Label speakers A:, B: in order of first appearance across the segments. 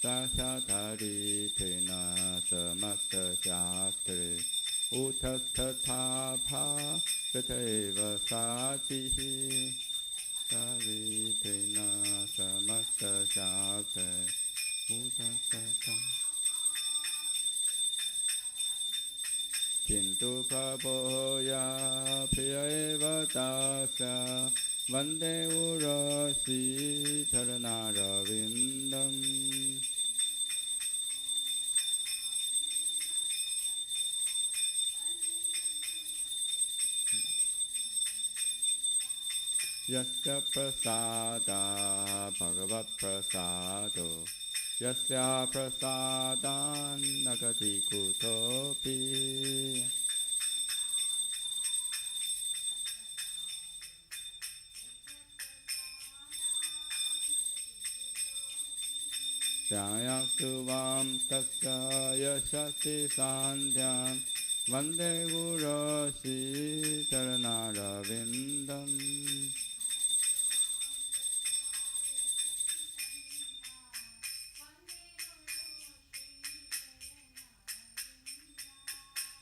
A: Sashatari Tena Samasta Shastri Uttastatapa Tateva Satihi Tari Tena Samasta Shastri Uttastatapa Kintu Prabhoya Priyaeva Tasya Vande Urasi Charanara-vindam Yasya prasada bhagavat prasado Yasya prasadan nagati kutopi Jayam suvam tasya yashati sandhyam Vande Gurasi Charanara-vindam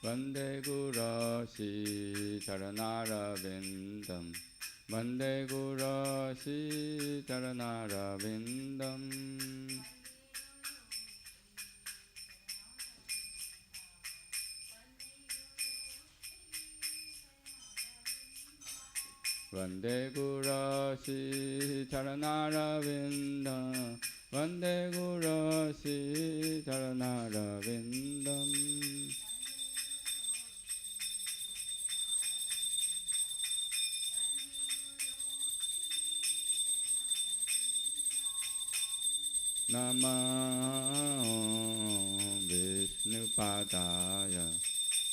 A: Vande Gurasi Charanara-vindam Vande Gurasi Charanara-vindam Vande Gurasi Charanara-vindam Vande Gurasi Charanara-vindam Namah Vishnupadaya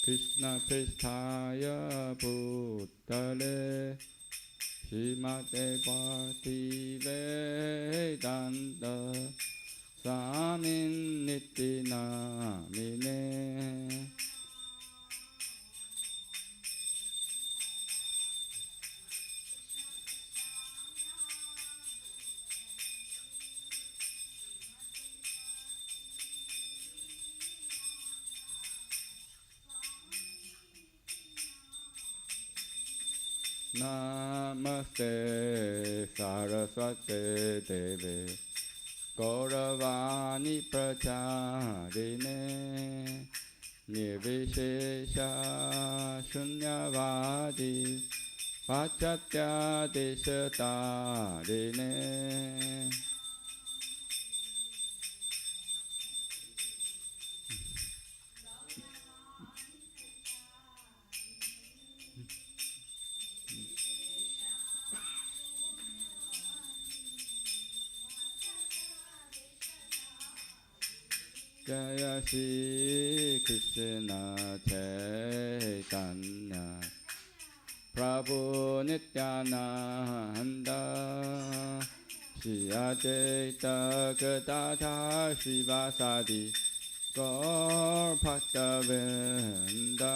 A: Krishna Prishthaya Bhutale Srimate Bhakti Vedanta Swamin Niti Namine Namaste Saraswate Deve Gauravani Pracharine Nirvishesha Shunyavadi Pachatya Deshatarine Jaya Shri Krishna Chaitanya Prabhu Nityananda Shri Advaita Gadadhara Srivasadi Gaur Bhakta-vrinda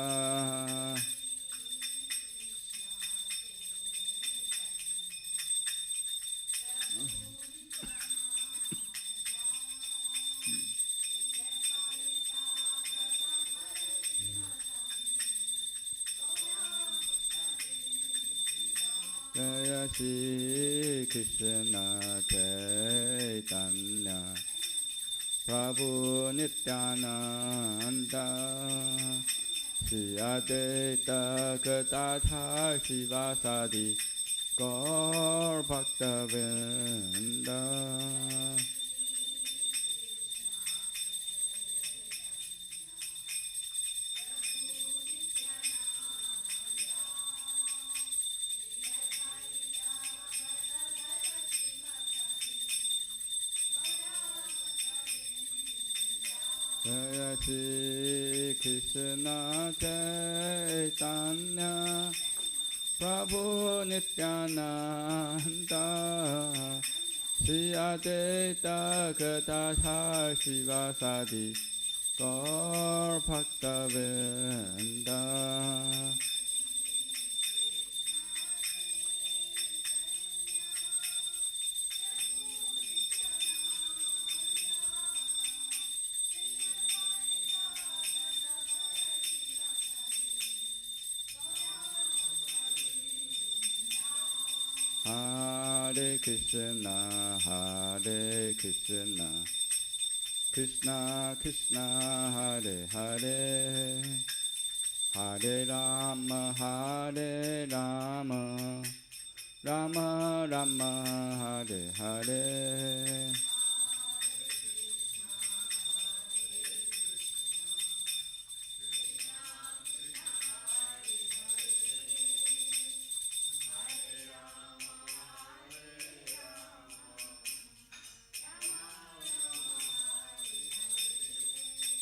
A: Jaya Shri Krishna Chaitanya Prabhu Nityananda Shri Advaita Gadadhara Srivasadi Gaur Bhakta-vrinda Jaya Shri Krishna Chaitanya Prabhu Nityananda Shri Advaita Gadadhara Srivasadi Gaur Bhakta-vrinda Hare Krishna, Hare Krishna, Krishna Krishna, Hare Hare, Hare Rama, Hare Rama, Rama Rama, Hare Hare.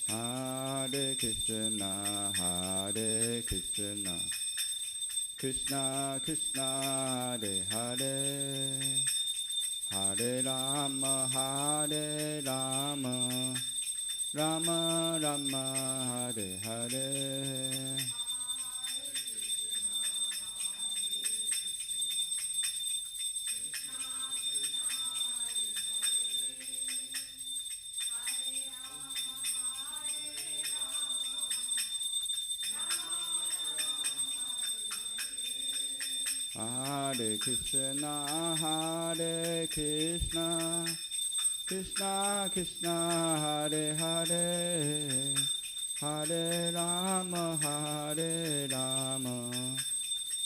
A: Hare Krishna, Hare Krishna, Krishna Krishna, Hare Hare, Hare Rama, Hare Rama, Rama Rama, Hare Hare. Hare Krishna, Hare Krishna, Krishna Krishna, Hare Hare, Hare Rama, Hare Rama,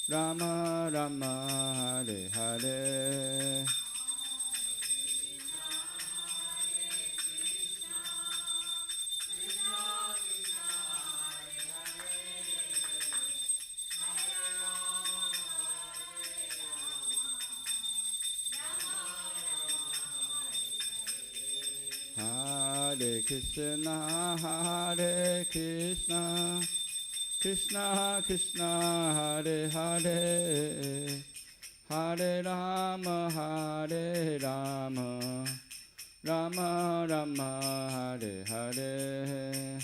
A: Rama Rama, Hare Hare. Hare Krishna, Hare Krishna, Krishna Krishna, Hare Hare, Hare Rama, Hare Rama, Rama Rama, Hare Hare.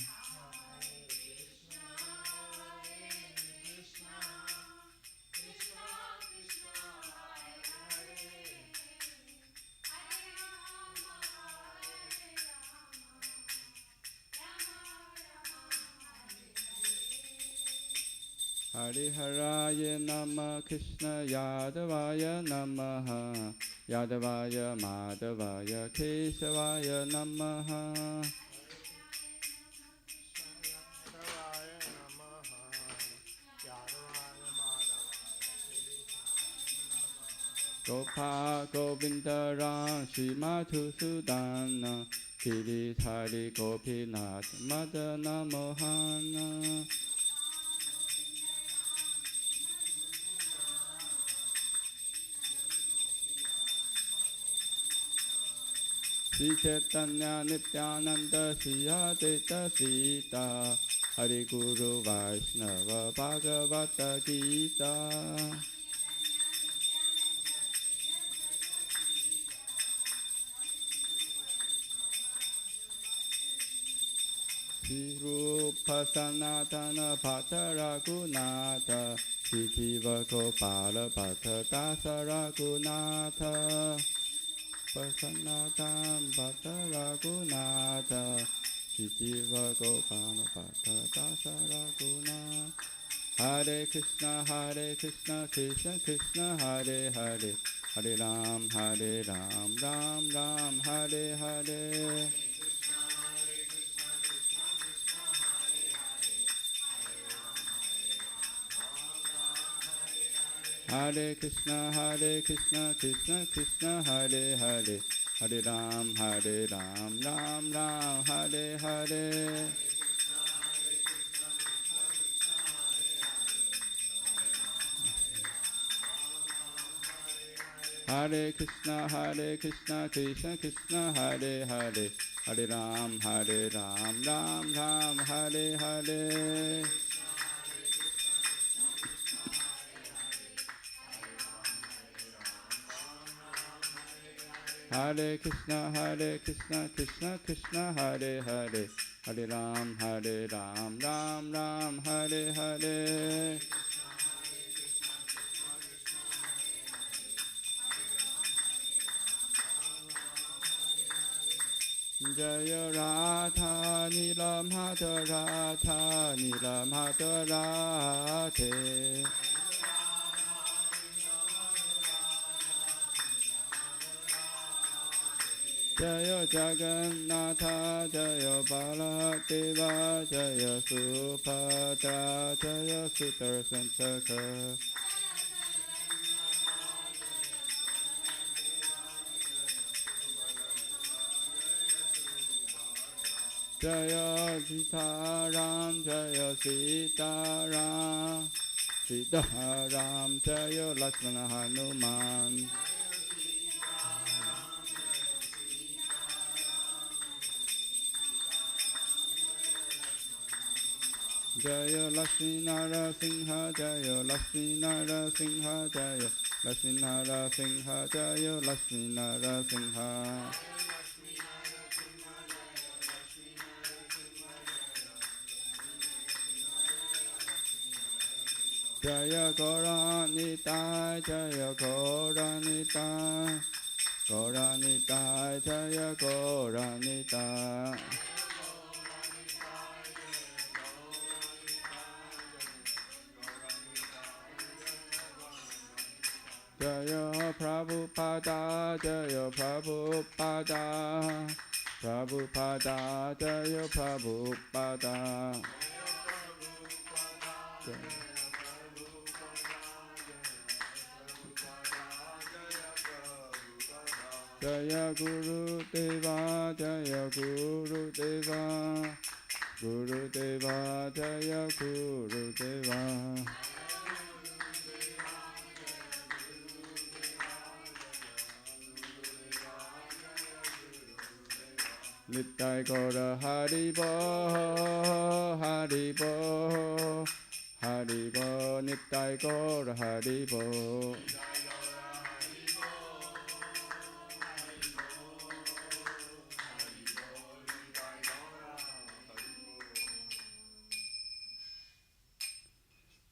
A: Hariharaya Namah, Krishna Yadavaya Namaha, Yadavaya Madhavaya Kesavaya Namaha. Gopa Govinda Ram Shri Madhusudana, Giridhari Gopinath Madana Mohana. Sri Chaitanya Nityananda Sri Advaita Sita, Hari Guru Vaishnava Bhagavata Gita. Sri Rupa Sanatana Bhatta Raghunatha, Sri Jiva Gopala Bhatta Dasa Raghunatha. Pasanatan Bhatta Raghunatha, Sri Jiva Gopala Bhatta Dasa Raghunatha. Hare Krishna, Krishna Krishna, Hare Hare, Hare Ram, Ram Ram, Hare Hare. Hare Krishna, Krishna Krishna, Hare Hare, Hare Ram, Ram Ram, Hare Hare. Hare Krishna, Krishna Krishna, Hare Hare, Hare Ram, Ram Ram, Hare Hare. Hare Krishna, Krishna Krishna, Hare Hare, Hare Ram, Ram Ram, Hare Hare. Jaya Radha Nila Radha Nila Radhe. Jaya Jagannatha Jaya Baladeva Jaya Subhadra Jaya Sudarshan Chakra Jaya Sitaram Jaya Sitaram Sitaram Jaya Lakshmana Hanuman Jaya Lakshmi Narasingha Jaya Lakshmi Narasingha Jaya Lakshmi Narasingha Jaya Lakshmi Narasingha Jaya Goranita Jaya Goranita Goranita Jaya Goranita Jaya Prabhupada Jaya Prabhupada Prabhupada Jaya Prabhupada Jaya Guru Deva Jaya Guru Deva Guru Deva Jaya Guru Deva Nittai Gaura Haribo Haribo Haribo Nittai Gaura Haribo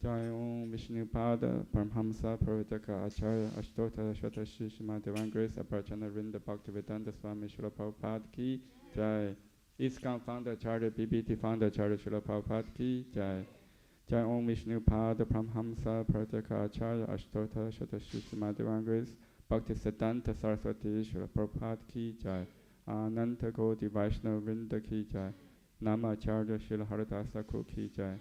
A: Jai Om Vishnupada Paramhamsa Pravataka Acharya Ashtota Shatashi Shima Divine Grace Aparchana Rinda Bhaktivedanta Swami Srila Prabhupada Ki Jai ISKCON Founder Acharya BBT Founder Acharya Srila Prabhupada Ki Jai Jai Om Vishnupada Paramhamsa Pravataka Acharya Ashtota Shatashi Shima Divine Grace Bhaktivedanta Saraswati Srila Prabhupada Ki Jai Ananta Koti Vaishnava Rinda Ki Jai Nama Acharya Srila Haridasa Ki Jai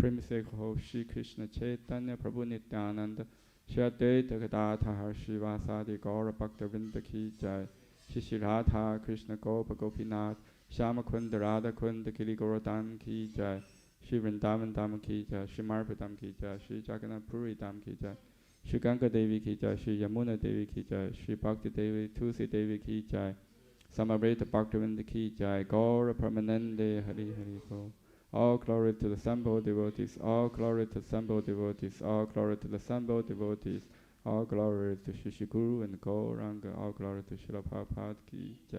A: Premse ho Shri Krishna Chaitanya Prabhu Nityananda Shri Advaita Gadadhar Srivasadi Gaura Bhakta Vrinda Ki Jai Shri Radha Krishna Gopa Gopinath Shama Kunda Radha Kunda Giri Gorodhan Ki Jai Shri Vrindavan Dham Ki Jai Shri Marpadam Ki Jai Shri Jagannath Puri Dham Ki Jai Shri Ganga Devi Ki Jai Shri Yamuna Devi Ki Jai Shri Bhakti Devi Tulsi Devi Ki Jai Samarita Bhakta Vrinda Ki Jai Gaura Permanente Hari Hari Go. All glory to the assembled devotees, all glory to the assembled devotees, all glory to the assembled devotees, all glory to Shri Guru and Gauranga, all glory to Srila Prabhupada Ki Jai.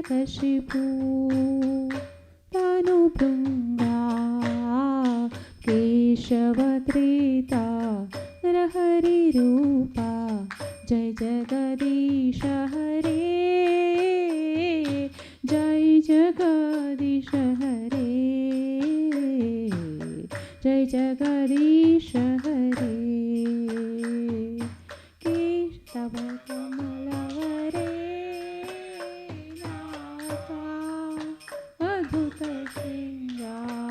B: Hiranyakashipu तनुभृङ्गा केशवत्रेता नरहरिरूपा जय जगदीश हरे जय जगदीश हरे जय जगदीश हरे केशव कमलवरे नाथा अद्भुत श्रृंगार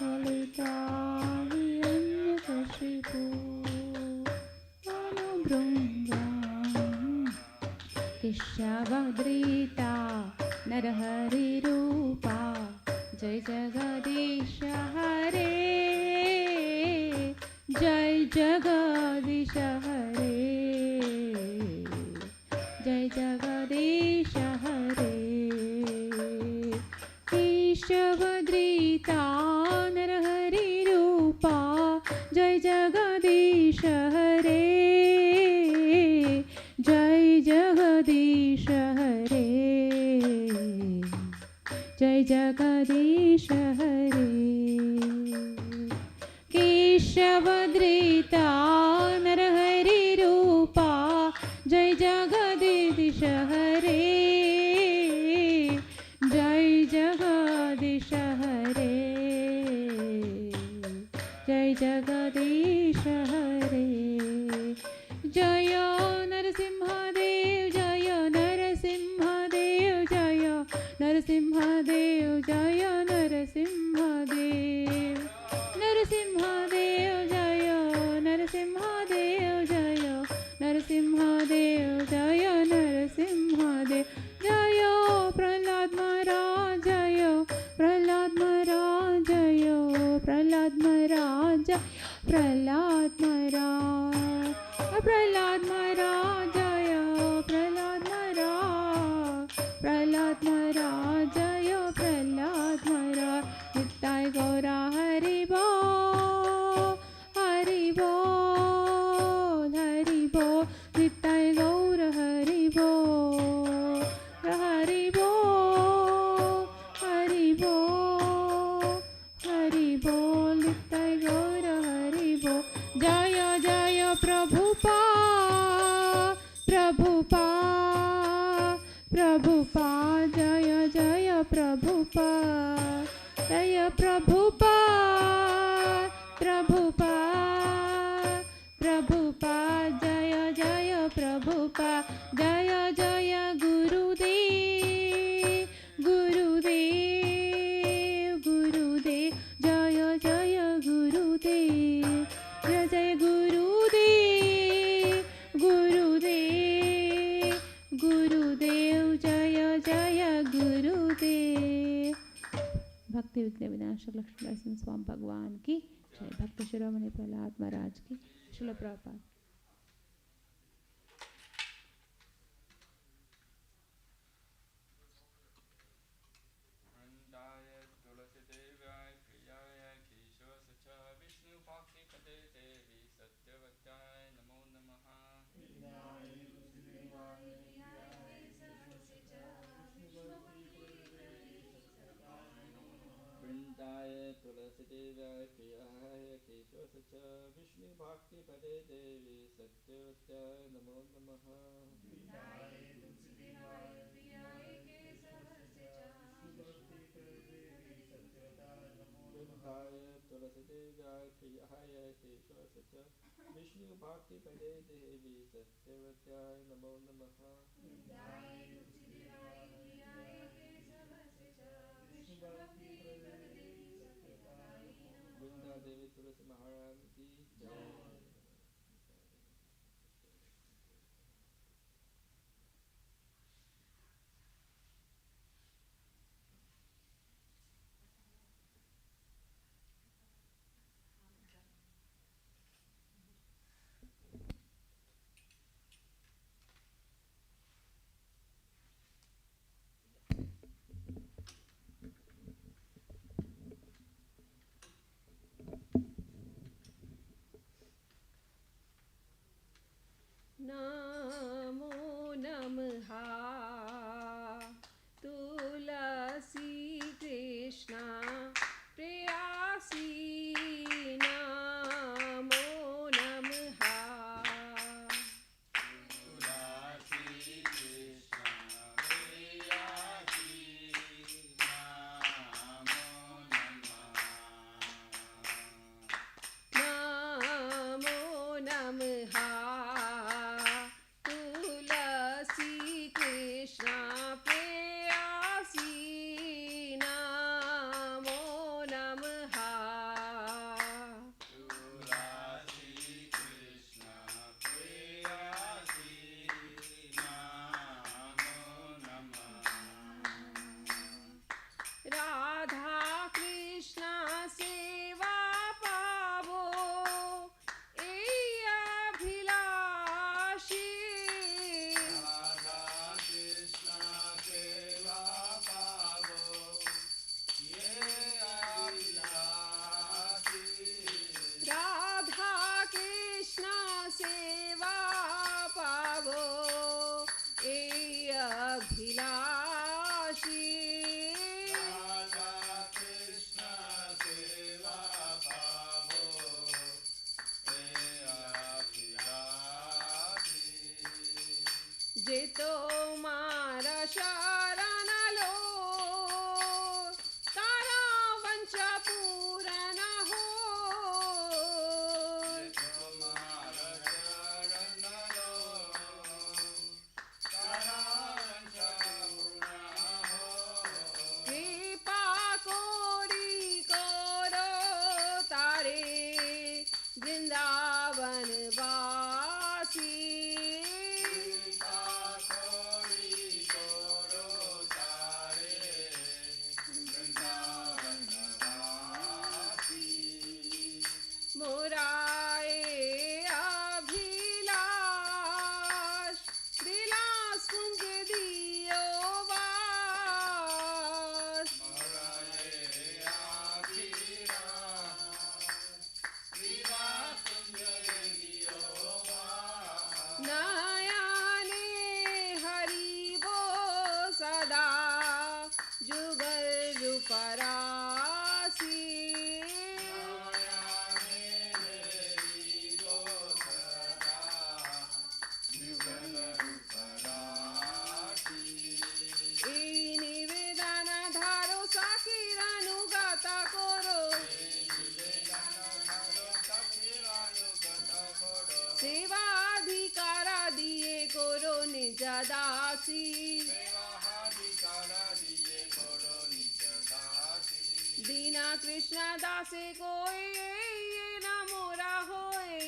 B: ललिता हिरण्यकशिपु अनुबृंगा केशवद्रीता नरहरिरूपा जय जगदीश हरे जय जगदीश हरे जय जगदीश हरे केशवद्रीता नरहरिरूपा जय जगदीश हरे जय जगदीश हरे जय जगदीश हरे केशवद्रीता नरहरिरूपा जय जगदीश हरे जय जगदीश हरे जय जगदीश हरे जय नरसिंहदेव जय नरसिंहदेव जय नरसिंहदेव जय नरसिंहदेव नरसिंहदेव जय नरसिंहदेव जय नरसिंहदेव जय नरसिंहदेव जय प्रहलाद महाराज जय प्रहलाद महाराज जय प्रहलाद महाराज प्रहलाद महाराज प्रहलाद महाराज जय प्रहलाद महाराज प्रहलाद महाराज जय प्रहलाद महाराज नित्याय गौरा हरि बोल हरि बोल हरि बोल नित्याय गौर हरि बोल हरि बोल हरि बोल हरि बोल नित्याय गौर हरि बोल जय जय प्रभुपा प्रभुपा प्रभुपा जय जय प्रभुपा जय प्रभुपा प्रभुपा प्रभुपा जय जय प्रभुपा जय जय गुरुदेव गुरुदेव गुरुदेव जय जय गुरुदेव जय जय गुरुदेव गुरुदेव गुरुदेव जय जय गुरुदेव भक्ति विघ्न विनाशक लक्ष्मी नरसिंह स्वामी भगवान की जय भक्त शिरोमणि प्रहलाद महाराज की श्रील प्रभुपाद
A: वृंदाय तुलसीदेव्याय प्रियाय केशवस्य विष्णु भक्तिपदे देवी सत्यवत्याय नमो नमः वृंदाय तुलसीदेव्याय प्रियाय केशवस्य विष्णु भक्तिपदे देवी सत्यवत्याय नमो नमः वृंदाय तुलसीदेव्याय प्रियाय केशवस्य विष्णु भक्तिपदे देवी सत्यवत्याय नमो नमः वृंदा देवी तुलसी महाराज की जय
C: मारा शरण लो तारा वंश पूर्ण हो कृपा कोरी करो तारे वृंदावन वासी मोराए अभिलाष विलास कुंज दियो वास नयने हरि वो सदा जुगल रूपरासी निवेदन धारो साखीर अनुगत करो सेवाधिकार दिए करो निज दासी दीना कृष्ण दासे कोई न मोरा होए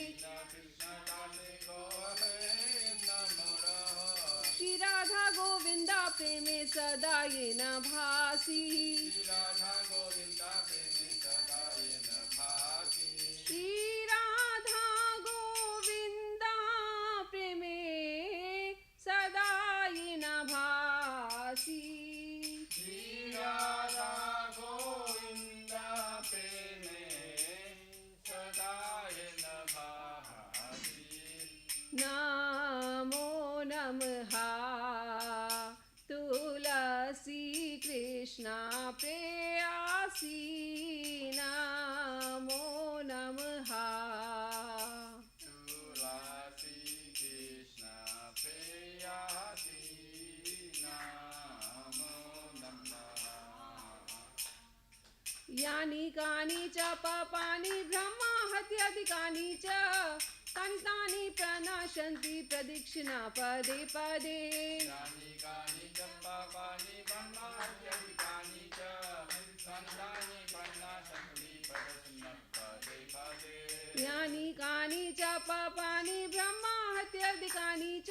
C: श्री राधा गोविंदा प्रेमे सदा ये न भासी श्री राधा गोविंदा प्रेमे सदा ये न भासी नमो नमः तुलसी कृष्ण प्रेयसी नमो नमः यानि कानि च पापानि ब्रह्मा हत्याधिकानि च तानि तानि प्रणाशन्ति प्रदक्षिणा पदे पदे
A: यानि कानि च पापानि ब्रह्मा हत्याधिकानि च तानि तानि प्रणाशन्ति प्रदक्षिणा पदे पदे
C: यानि कानि च पापानि ब्रह्मा हत्याधिकानि च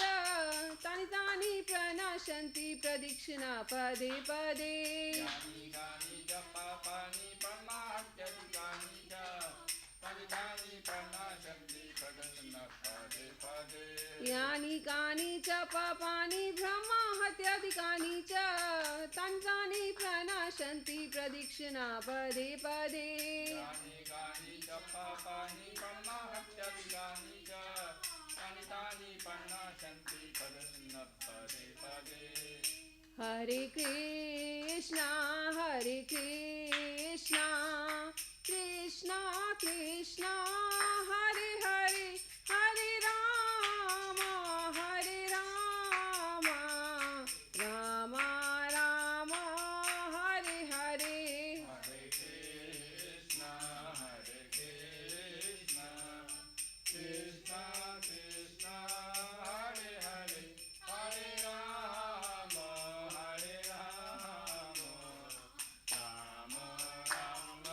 C: तानि तानि प्रणाशन्ति प्रदक्षिणा पदे पदे
A: यानि कानि च पापानि ब्रह्मा हत्याधिकानि च तानि तानि प्रणाशन्ति प्रदक्षिणा पदे पदे
C: यानि कानि च पापानि ब्रह्मा हत्याधिकानि च तानि तानि प्रणाशन्ति प्रदक्षिणा पदे पदे
A: यानि कानि च पापानि ब्रह्मा हत्याधिकानि च तानि तानि प्रणाशन्ति प्रदक्षिणा पदे पदे
C: हरे Krishna Krishna Krishna Hare Hare Hare Ram Ram Ram Hare Hare
A: Hare Krishna Krishna Krishna Hare Hare Hare Ram Ram Ram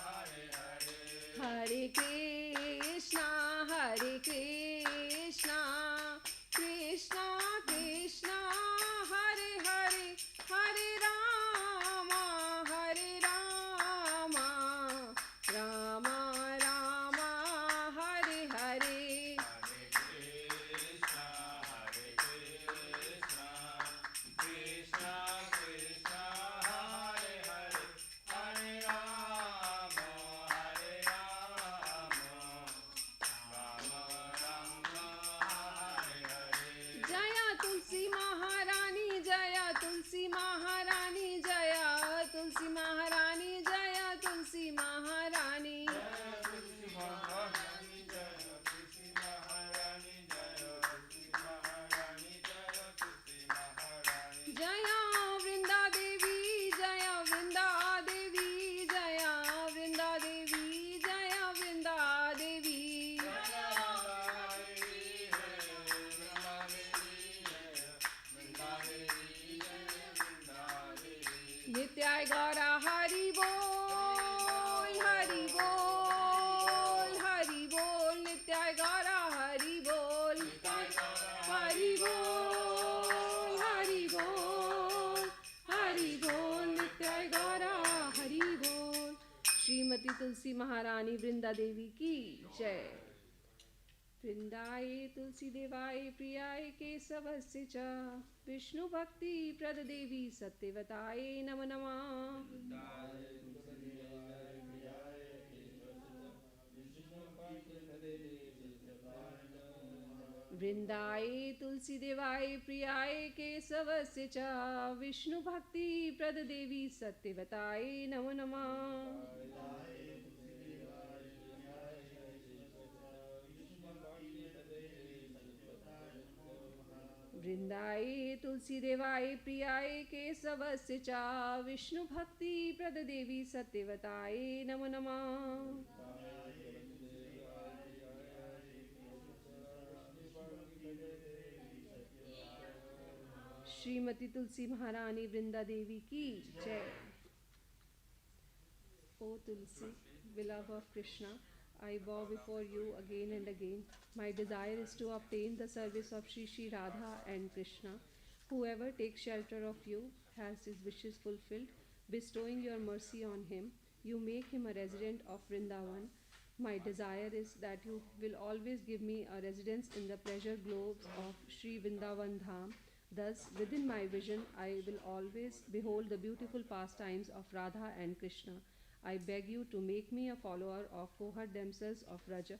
A: Hare Hare
C: Hare Krishna Nityai Gaura Hari Bol, Hari Bol, Hari Bol, Nityai Gaura Hari Bol, Hari Bol, Hari Bol, Hari Bol, Nityai Gaura Hari Bol. Shrimati Tulsi महारानी वृंदा देवी की जय। वृंदाए तुलसी देवाय प्रियाय केशवस्य च विष्णु भक्ति प्रद देवी सत्यवताय नमो नमः। वृंदाए तुलसी देवाय प्रियाय केशवस्य च विष्णु भक्ति प्रद देवी सत्यवताय नमो नमः। वृंदाए तुलसी देवाय प्रियाय केशवस्य च विष्णु भक्ति प्रद देवी सत्यवताय नमो नमः। श्रीमती तुलसी महारानी वृंदा देवी की जय। O Tulsi, beloved of Krishna, I bow before you again and again. My desire is to obtain the service of Shri Shri Radha and Krishna. Whoever takes shelter of you has his wishes fulfilled. Bestowing your mercy on him, you make him a resident of Vrindavan. My desire is that you will always give me a residence in the pleasure globes of Shri Vrindavan Dham. Thus, within my vision, I will always behold the beautiful pastimes of Radha and Krishna. I beg you to make me a follower of cohort themselves of Raja.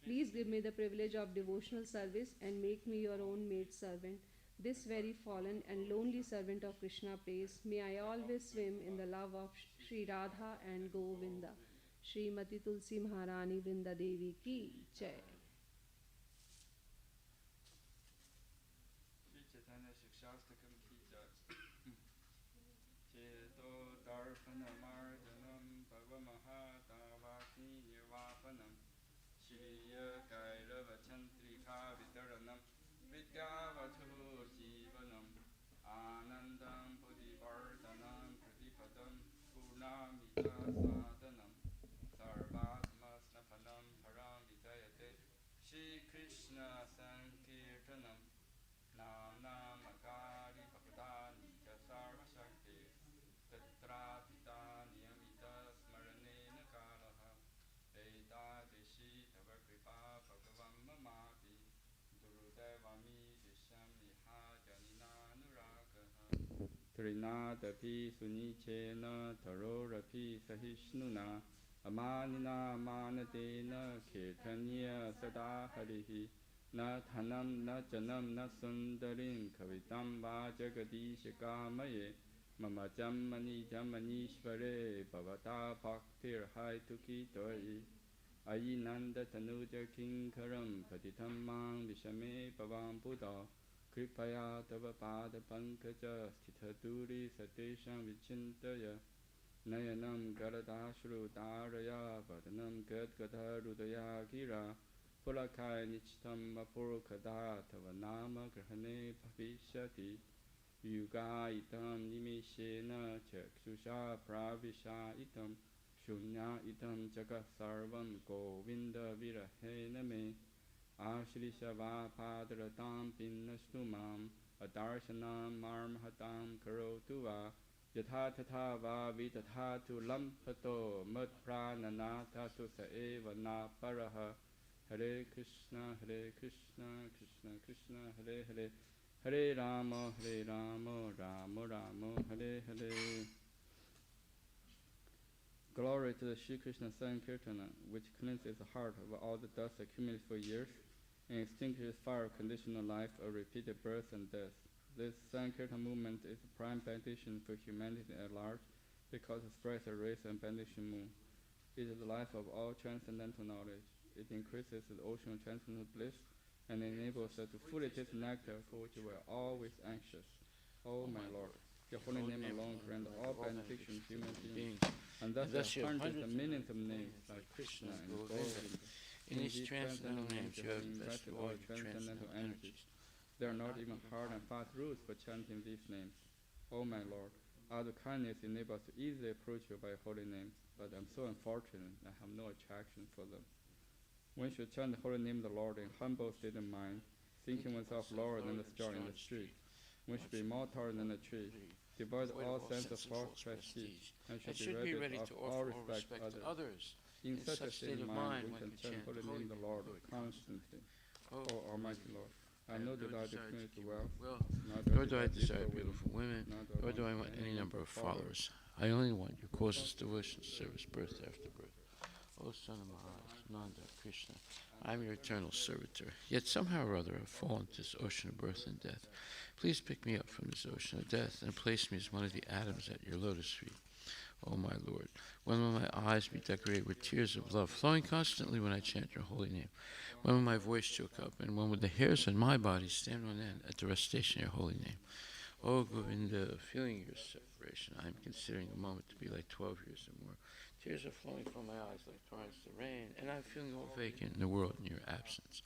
C: Please give me the privilege of devotional service and make me your own maid servant. This very fallen and lonely servant of Krishna prays, may I always swim in the love of Sri Radha and Govinda. Srimati Tulsi Maharani Vrinda Devi ki jai.
A: Trinadapi sunichena tarorapi sahishnuna amanina manatena kirtanya sada harihi na dhanam na janam na sundarin kavitam va jagadishikamaye mama jammani jammanishvare bhavata bhaktir haituki toyi ayinanda tanuja kinkaram patitam mang vishame pavam buddha Kripaya tava pada pankaja sthitaduri satesham vichintaya nayanam garadashru dharaya vadanam gadgada rudaya gira pulakai nichitam apurukada tava nama grahane bhavishyati yuga itam nimishena chakshusha pravisha itam shunya itam jagat sarvam govinda virahena me Ashrisha va padratam pinnastumam adarsanam marmhatam karotu va yatha tatha va vitatatu lampato mudprananata tu sa eva na paraha Hare Krishna Krishna Krishna Hare Hare Hare Rama Rama Rama Hare Hare. Glory to the Shri Krishna Sankirtana, which cleanses the heart of all the dust accumulated for years and extinguishes fire of conditional life of repeated birth and death. This Sankirtan movement is a prime benediction for humanity at large because it spreads a race and benediction moon. It is the life of all transcendental knowledge. It increases the ocean of transcendental bliss and enables us to fully taste nectar for which we are always anxious. O my Lord, your holy name alone grant all benediction to human beings, and thus there are hundreds and millions of names like Krishna and Govinda. In these transcendental names, you have invested all your transcendental energies. There are not even hard and fast rules for chanting these names. O my Lord, out of kindness enable us to easily approach you by holy names, but I'm so unfortunate I have no attraction for them. One should chant the holy name of the Lord in humble state of mind, thinking oneself lower than the straw in the street. One should be more taller than a tree, devoid of all sense of false prestige, and should be ready to offer all respect to others. In such a state of mind, we can chant the holy name of the Lord constantly. O Almighty Lord, I know that I declare to wealth,
D: nor do I desire beautiful women, nor do I want any number of followers. I only want your causeless devotion, service, birth after birth. O Son of Maharaj, Nanda, Krishna, I am your eternal servitor. Yet somehow or other I have fallen into this ocean of birth and death. Please pick me up from this ocean of death and place me as one of the atoms at your lotus feet. O my Lord, when will my eyes be decorated with tears of love, flowing constantly when I chant your holy name? When will my voice choke up, and when will the hairs on my body stand on end at the recitation of your holy name? O Govinda, feeling your separation, I am considering the moment to be like 12 years or more. Tears are flowing from my eyes like torrents of rain, and I am feeling all vacant in the world in your absence.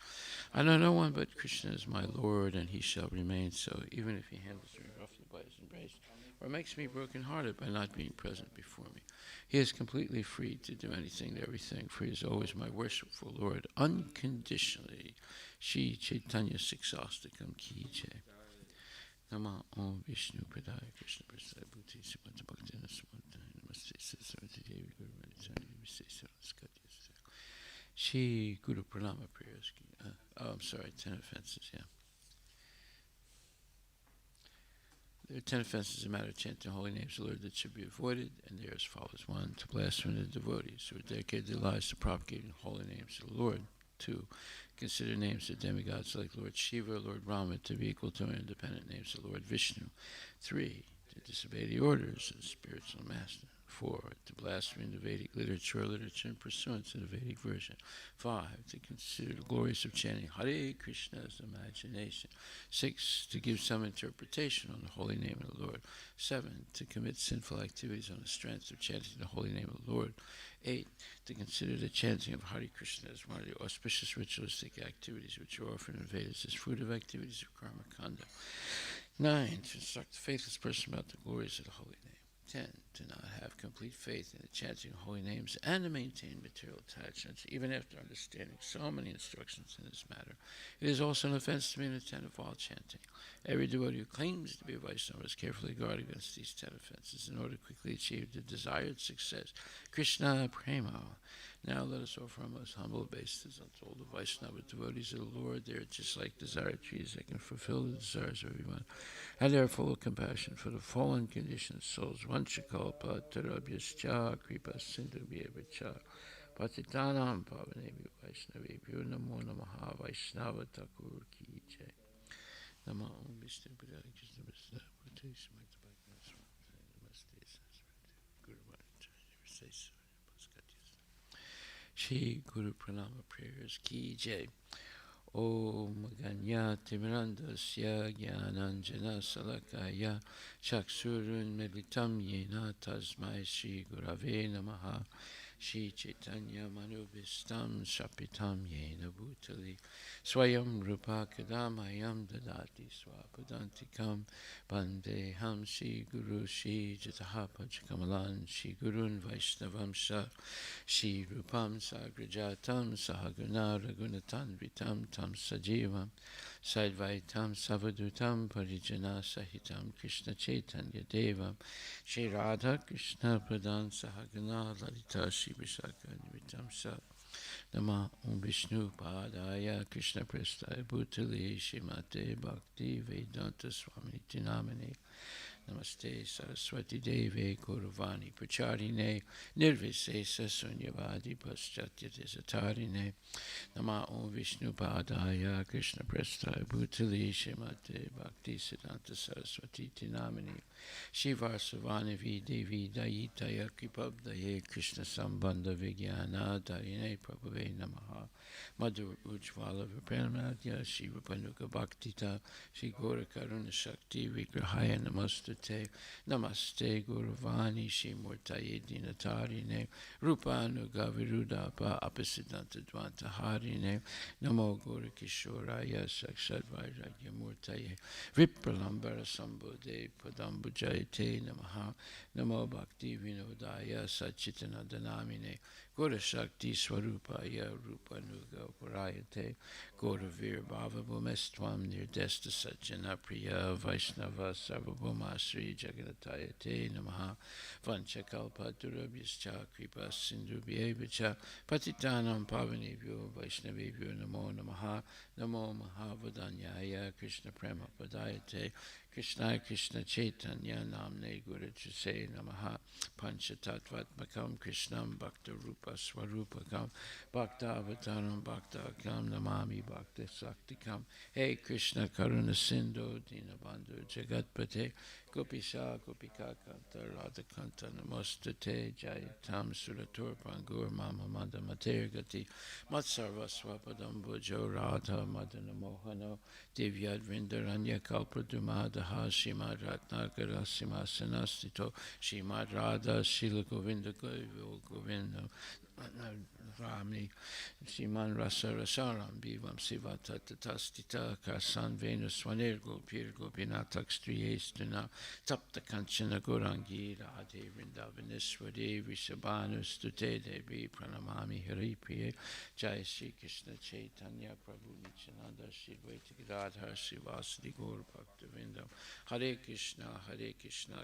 D: I know no one but Krishna is my Lord, and he shall remain so, even if he handles me roughly by his embrace, or makes me broken-hearted by not being present before me. He is completely free to do anything and everything, for he is always my worshipful Lord, unconditionally. Shri Chaitanya Siksastakam Ki Jai. Nama Om Vishnu Padaya Krishna Prasad Bhuti Sumata Bhaktina Sumata Namaste Saraswati Devi Guru Vanicharya Visesa Skatyasa. Shri Guru Pranama prayers. I'm sorry, 10 offenses, yeah. There are 10 offenses in matter of chanting holy names of the Lord that should be avoided, and they are as follows. 1. To blaspheme the devotees who are dedicated their lives to propagating holy names of the Lord. 2. Consider names of demigods like Lord Shiva or Lord Rama to be equal to independent names of Lord Vishnu. 3. To disobey the orders of the spiritual master. 4. To blaspheme the Vedic literature in pursuance of the Vedic version. 5. To consider the glories of chanting Hare Krishna as imagination. 6. To give some interpretation on the holy name of the Lord. 7. To commit sinful activities on the strength of chanting the holy name of the Lord. 8. To consider the chanting of Hare Krishna as one of the auspicious ritualistic activities which are offered in Vedas as fruit of activities of karma kanda. 9. To instruct the faithless person about the glories of the holy name. 10. To not have complete faith in the chanting of holy names and to maintain material attachments, even after understanding so many instructions in this matter. It is also an offense to be inattentive while chanting. Every devotee who claims to be a Vaishnava must carefully guard against these 10 offenses in order to quickly achieve the desired success. Krishna Prema. Now let us offer our most humble obeisances unto all the Vaishnava devotees of the Lord. They are just like desired trees that can fulfill the desires of everyone, and they are full of compassion for the fallen conditioned souls. Vanchakalpa tarabhyascha kripa sindhu bhyevacha patitanam pavanebhyo vaishnavebhyo namo namaha Vaishnava Thakur ki jai. Namo Om Vishnu Padaya Krishna Prasad Bhuti Sumata Bhaktina Swami Namaste Saraswati Guru Vanicharya Visesa Skatyasa. Shri Guru Pranama prayers ki jai. Om Ganya Timirandasya Gyananjana Salakaya Chaksurun Meditam Yena Tasmai Shri Gurave Namaha. Shri Chaitanya Manubhistam Shapitam Yena Bhutali Swayam Rupa Kadamayam Dadati Swapadantikam Bandeham Shri Guru Shri Jataha Pachakamalan Shri Gurun Vaishnavam Sha Shri Rupam Sagrajatam Sahaguna Ragunatan Vitam Tam Sajivam Saidvaitam Savadutam Parijana Sahitam Krishna Chaitanya Devam Shri Radha Krishna Pradan Sahagana Lalita Shri Vishaka Nivitam Sa Nama Om Vishnu Padaya Krishna Prestaya Bhutali Shrimate Bhakti Vedanta Swami Tinamani Namaste Saraswati Deve Gauravani Pracharine Nirvisesa Sunyavadi Paschatyatisatharine Nama Om Vishnu Padaya Krishna Prestaya Bhutali Shrimate Bhakti Siddhanta Saraswati Tinamani Shivarsavani Videvi Dayitaya Kripabdaye Krishna Sambandha Vigyana Darine Prabhave Namaha Madhur Ujvala Vipranamadya Shiva Panuka Bhaktita Shri Gaura Karuna Shakti Vigrahaya Namastu Te, Namaste Guruvani Shimurtaye Dinatarine, Rupanu Gavirudapa Apasiddhanta Dvantaharine, Namo Guru Kishoraya Sakshadvairagya Murtaye, Vipralambara Sambodhe Padambujayate Namaha, Namo Bhakti Vinodaya Sachitanandanamine, Guru Shakti Swarupaya Rupanuga Parayate, Guru Vir Bhava Bhumestvam Nirdesta Sajjana Priya Vaishnava Sarvabhuma Sri Jagatayate Namaha, Vanchakalpa Durabhyascha Kripa Sindhubhyevacha, Patitanam Pavanebhyo Vaishnavebhyo Namo Namaha, Namo Mahavadanyaya Krishna Prema Padayate, Krishna Krishna Chaitanya Namne Guru Chuse Namaha, Panchatattvatmakam Krishnam Bhakta Rupa Swarupakam, Bhakta Avataram Bhakta Akam Namami Bhakta Saktikam, Hey Krishna Karuna Sindhu Dinabandhu Jagatpate, Gopisha Gopika Kanta Radhakanta Namostate Jayatam Suratur Pangur Mama Manda Matergati, Matsarva Swapadam Bhujo Radha Madana Mohano, Divyad Vrindaranya Kalpadumadaha, Shimad Ratnakara Simasanastito, Shimad Radha Shila Govinda Govinda Rami, Shiman Rasa Rasaram, Bivam Siva Tatatastita, Karsan Venus Swanergo, Pirgo Pinatak Striestuna, Tapta Kanchana Gorangi, Radhe Vrindavaneshwari, Vishabhanu Stute Devi, Pranamami Haripriye, Jai Shri Krishna Chaitanya, Prabhu Nityananda, Shri Dvaita Gadadhar, Srivasadi Gaur Bhaktivinoda, Hare Krishna,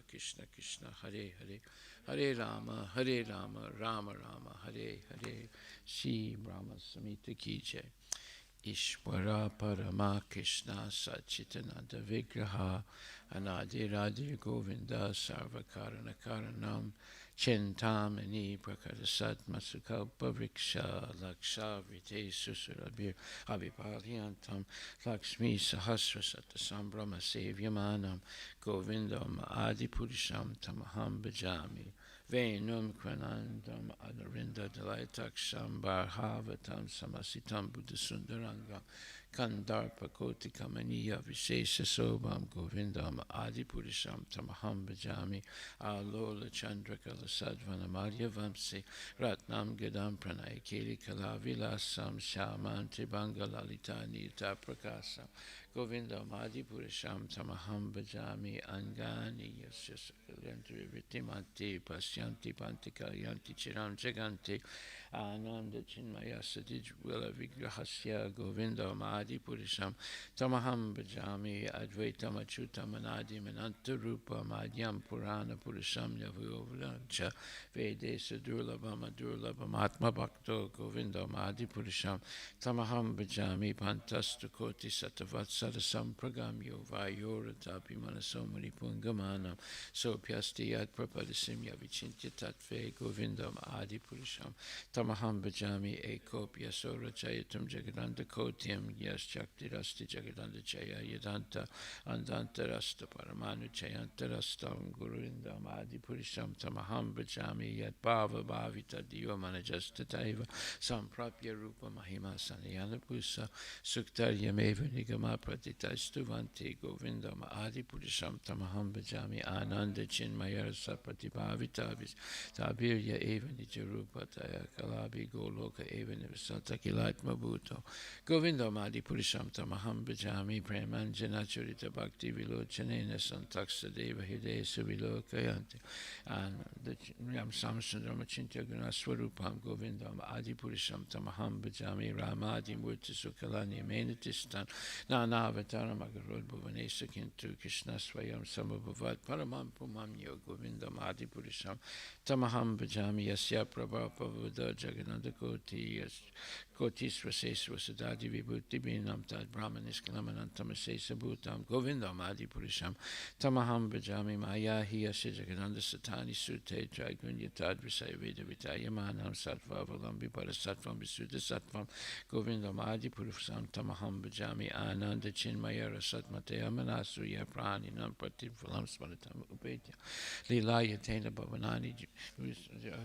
D: Krishna Krishna, Hare Hare, Hare Rama, Rama Rama, Hare Hare, Shri Brahma Samhita Ki Jai. Ishvara Parama Krishna Sachitananda Vigraha Anadi Radhi Govinda Sarvakarana Karanam Chintamani Prakarasat Masukalpa Vriksha Laksha Vrite Susurabhir Abhipaliantam Lakshmi Sahasrasata Sambrahma Sevyamanam Govindam Adipurisham Tamaham Bhajami Venum Kranandam Adarinda Dalaitaksham Barhavatam Samasitam Buddhasundarangam Kandarpa Kotikamaniya Vishesha Sobam Govindam Adipurisham Tamaham Bhajami Alola Chandrakala Sadvanamarya Vamsi Ratnam Gadam Pranay Keli Kalavilasam Shaman Tribanga Lalita Nita Prakasam Govindam Adipurisham Tamaham Bhajami Angani Yasya Sakalyanti Vitimanti Pasyanti Pantika Yanti Chiram Jaganti Ananda Chinmaya Sadijwala Vigrahasya Govindam Adipurisham Tamaham Bhajami Advaitam Achutam Anadim Anantarupa Madhyam Purana Purisham Yavuvalancha Vedesa Durlabham Adurlabham Atma Bhakto Govindam Adipurisham Tamaham Bhajami Pantastu Koti Satavatsara Sampragamyo Vayoratapi Manasomari Pungamanam Sopyasti Yad Prapadasim Yavichintya Tatve Govindam Adipurisham Tamaham Bhajami Ekopya Sora Chayatam Jagadanda Kotyam Yas Chakti Rasti Jagadanda Chaya Yadanta Andanta Rasta Paramanu Chayanta Rastam Gurindam Adipurisham Tamaham Bhajami Yad Bhava Bhavita Diva Manajasta Taiva Samprapya Rupa Mahima Sanayana Pusa Suktaryam Eva Nigama Pratitaistuvanti Govindam Adipurisham Tamaham Bhajami Ananda Chinmayara Sapati Bhavitavis Tabirya Eva Nijarupa Taya Kalabi Goloka Eva Nivasata Kilatma Bhuto Govindam Adipurisham Tamaham Bhajami Premanjana Churita Bhakti Vilochanena Santaksa Deva Hidaya Suvilokayanti and the Ram Samsundram Chintya Gunaswarupam Govindam Adipurisham Tamaham Bhajami Ramadi Murti Sukalani Menatistan Nana Avatara Magarod Bhuvanesa Kintu Krishna Swayam Samabhavat Paramam Pumamyo Govindam Adipurisham Tamaham Bhajami Yasya Prabhapavada Jagananda Koti Koti Swaseswa Sadadi Vibhuti Binam Tad Brahmanis Kalamanantamasesa Bhutam Govindam Adipurisham Tamaham Bhajami Maya Hiyasya Jagananda Satani Sute Traigunya Tad Visaya Veda Vitayamanam Sattva Avalambi Parasatvam Visuddha Sattvam Govindam Adipurisham Tamaham Bhajami Ananda Chinmaya Rasatmataya Manasuya Praninam Prativvalam Smaratam Upetya Lilaya Tena Bhavanani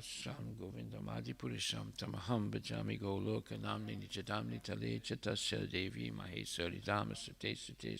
D: Sam Govindam Adipurisham Tamaham Bhajami Goloka namni nijadamni tale chatasya devi maheswari dama sute sute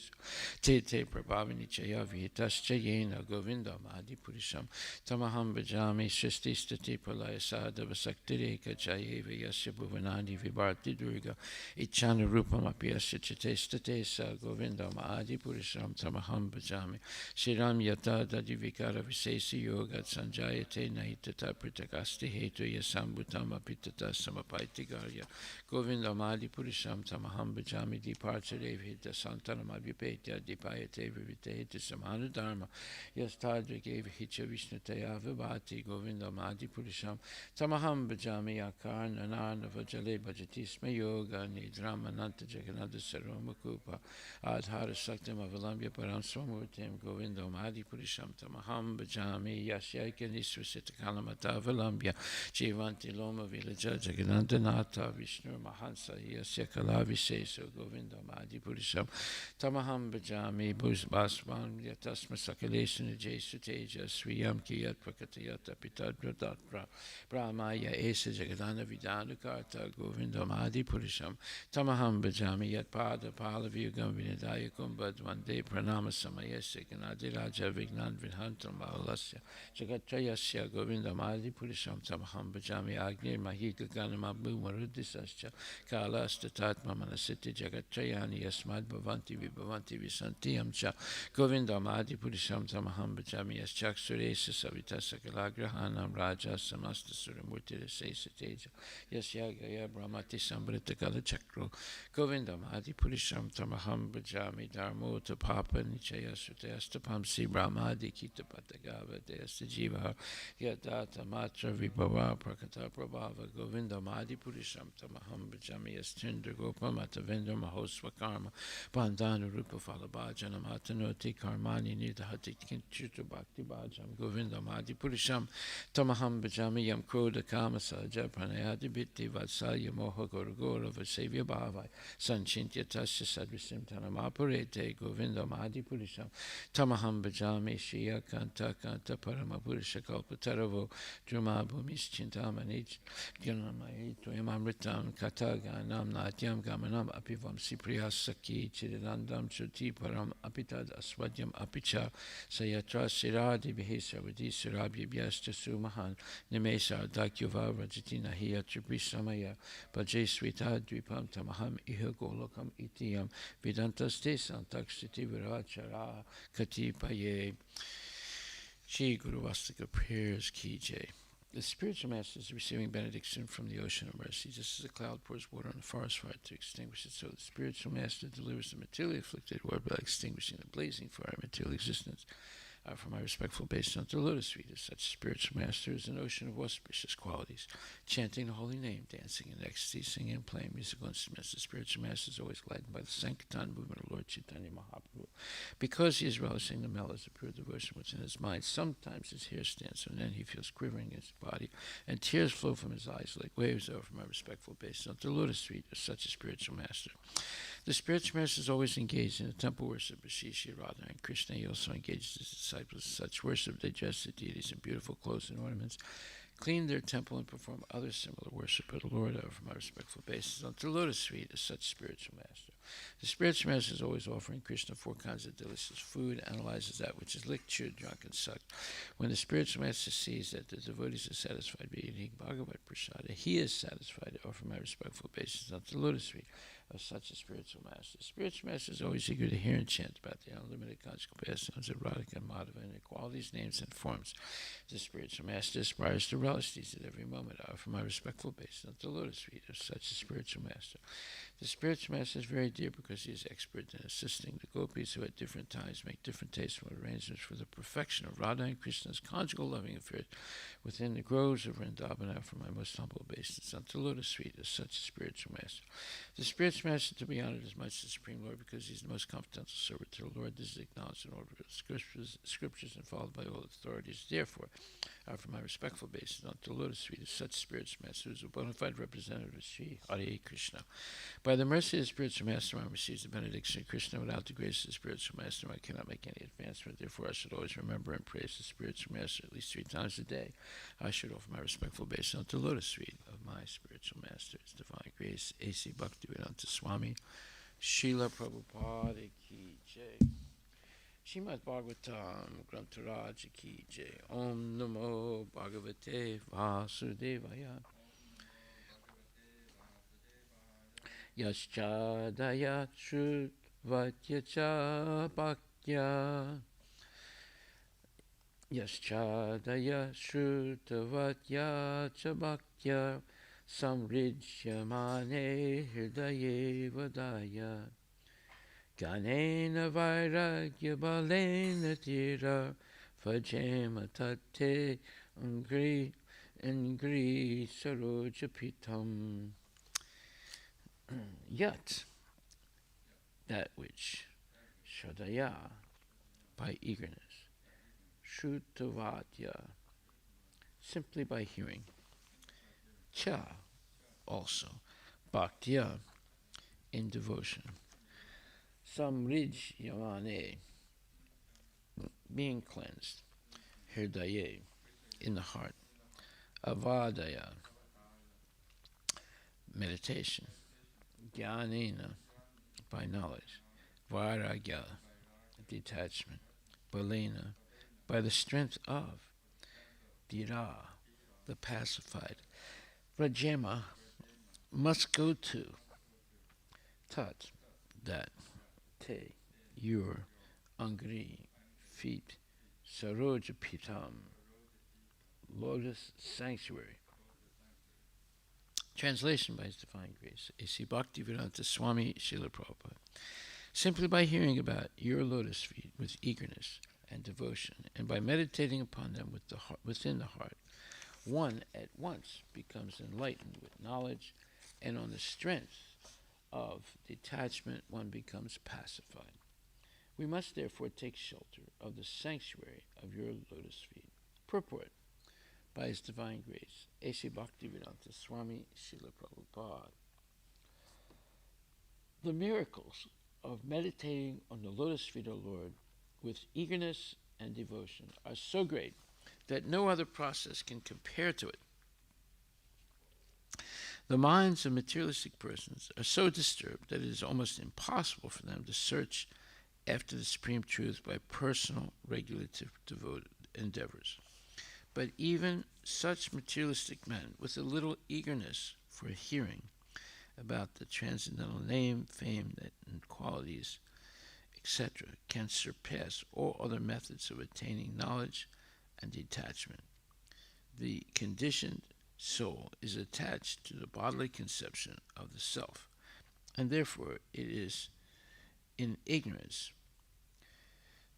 D: te te prabhavini chaya vihitascha yena govindam adi purisham tamaham bhajami sristi stati pralaya sadhava saktireka jayeva yasya bhuvanani vibharti durga ichana rupam apyasya chate state sa govindam adi purisham tamaham bhajami shiram yata dadi vikara visesi yoga sanjayate nahitata pritakasti hetu yasambutam apitata samapaiti garya govindam adi purisham tamaham bhajami diparchare vihita santanam abhipetya dipayate vivitehita samana dharma yastadrike vihicha vishnutaya vibhati govindam adi purisham tamaham bhajami akar nanana vajale bhajati sma yoga nidram ananta jaganada saroma kupa adhara saktam avalambya param swamurtim govindam adi purisham tamaham bhajami yasyaika nisvasita kalamata avalambya jivanti loma vilaja jagananda nata vishnu mahansa yasya kala viseso govindam adi purisham tamaham bhajami bhusbasvam yatasma sakalesana jesu teja swiyam kiyat prakatayat apitad pradat brahmaya esa jagadana vidana karta govindam adi purisham tamaham bhajami yat pada palavyugam vinadaya kumbadvande pranama samayasya ganadi raja vignan vinhantam bhalasya jagatrayasya govindam adi purisham tamaham bhajami agni mahika ganamabu marudisascha kalastatatma manasiti jagatrayani yasmad bhavanti vibhavanti visantiyam cha govindam adi purisham tamaham bhajami yaschaksuresa savitasa kalagrahanam raja samasta suramurti rasesa teja yasyagaya brahmati sambrita kala chakro govindam adi purisham tamaham bhajami dharmo tapapa nichaya sutayastapamsi brahmadi kita patagava deyasta jiva yadata matra vibhava prakata prabhava govindam adi purisham tamaham bhajami yastindra gopa matavendra mahosva karma bandhanu rupa falabhajana matanoti karmani nidhati kinchuta bhakti bhajam govindam adi purisham tamaham bhajami yam krodha kama sahaja pranayadi bhitti vatsalya moha gorgora vasevya bhavai sanchintya tasya sadvisim tanamapurete govindam adi purisham tamaham bhajami shriya kanta kanta parama purusha kalpataravo druma bhumis chintamanich ganamai toyam amritam kata ganam natyam gamanam apivam sipriya saki chidanandam chuti param apitad aswadyam apicha sayatra siradi bihisa vadi surabhyabhyasta sumahan nimesa dakyuva rajatina hiya tripisamaya bhajesvita dvipam tamaham iha golokam itiyam vidantaste santakshiti virachara katipaye. Shri Guru Vastika prayers ki jai. The spiritual master is receiving benediction from the ocean of mercy, just as a cloud pours water on a forest fire to extinguish it, so the spiritual master delivers the materially afflicted world by extinguishing the blazing fire of material existence. For my respectful obeisance unto the lotus feet of such spiritual master is an ocean of auspicious qualities, chanting the holy name, dancing in ecstasy, singing and playing musical instruments. The spiritual master is always gladdened by the Sankirtan movement of Lord Chaitanya Mahaprabhu. Because he is relishing the mellows of pure devotion within his mind, sometimes his hair stands on end, he feels quivering in his body, and tears flow from his eyes like waves over my respectful obeisance unto the lotus feet of such a spiritual master. The spiritual master is always engaged in the temple worship of Shri Shri Radha and Krishna. He also engages his disciples in such worship. They dress the deities in beautiful clothes and ornaments, clean their temple, and perform other similar worship of the Lord. For my respectful obeisance unto the lotus feet of such spiritual master. The spiritual master is always offering Krishna 4 kinds of delicious food, analyzes that which is licked, chewed, drunk, and sucked. When the spiritual master sees that the devotees are satisfied by eating Bhagavad Prasada, he is satisfied to offer my respectful obeisance unto the lotus feet of such a spiritual master. The spiritual master is always eager to hear and chant about the unlimited conjugal pastimes of Radhika and Madhava and their qualities, names, and forms. The spiritual master aspires to relish these at every moment. I offer my respectful obeisance unto the lotus feet of such a spiritual master. The spiritual master is very dear because he is expert in assisting the gopis who at different times make different tasteful arrangements for the perfection of Radha and Krishna's conjugal loving affairs within the groves of Vrindavan. For my most humble obeisance unto the lotus feet of such a spiritual master. The spiritual master to be honored as much as the Supreme Lord because he is the most confidential servant to the Lord. This is acknowledged in all of the scriptures and followed by all authorities. Therefore, I offer my respectful obeisance unto the lotus feet of such spiritual master who is a bona fide representative of Sri Hare Krishna. By the mercy of the spiritual master, one receives the benediction of Krishna. Without the grace of the spiritual master, I cannot make any advancement. Therefore, I should always remember and praise the spiritual master at least 3 times a day. I should offer my respectful obeisance unto the lotus feet of my spiritual master, His Divine Grace, A.C. Bhaktivedanta Swami, Srila Prabhupada Ki Jai. Srimad Bhagavatam Grantaraj Ki Jai. Om Namo Bhagavate Vasudevaya. Yaschadaya Shrutvatyacha Bhaktya. Yaschadaya Shrutavatyacha Bhaktya. Samrijyamane Hridaye Vadaya. Ganena Vairagya Balena Tira. Vajema Tate Angri Sarojapitam. Yet, that which Shradaya, by eagerness, Shrutavatya, simply by hearing, Cha, also, Bhaktya, in devotion, Samrij Yamane, being cleansed, Hirdaye, in the heart, Avadaya, meditation, Jnanena, by knowledge, Vairagya, detachment, Balena, by the strength of, Dhira, the pacified, Rajema, must go to, Tat, that, Te, your, Angri, feet, Sarojapitam, lotus sanctuary. Translation by His Divine Grace, A.C. Bhaktivedanta Swami Srila Prabhupada. Simply by hearing about your lotus feet with eagerness and devotion, and by meditating upon them with within the heart, one at once becomes enlightened with knowledge, and on the strength of detachment one becomes pacified. We must therefore take shelter of the sanctuary of your lotus feet. Purport by His Divine Grace, A.C. Bhaktivedanta Swami Srila Prabhupada. The miracles of meditating on the lotus feet of the Lord with eagerness and devotion are so great that no other process can compare to it. The minds of materialistic persons are so disturbed that it is almost impossible for them to search after the supreme truth by personal, regulative, devoted endeavors. But even such materialistic men, with a little eagerness for hearing about the transcendental name, fame, and qualities, etc., can surpass all other methods of attaining knowledge and detachment. The conditioned soul is attached to the bodily conception of the self, and therefore it is in ignorance.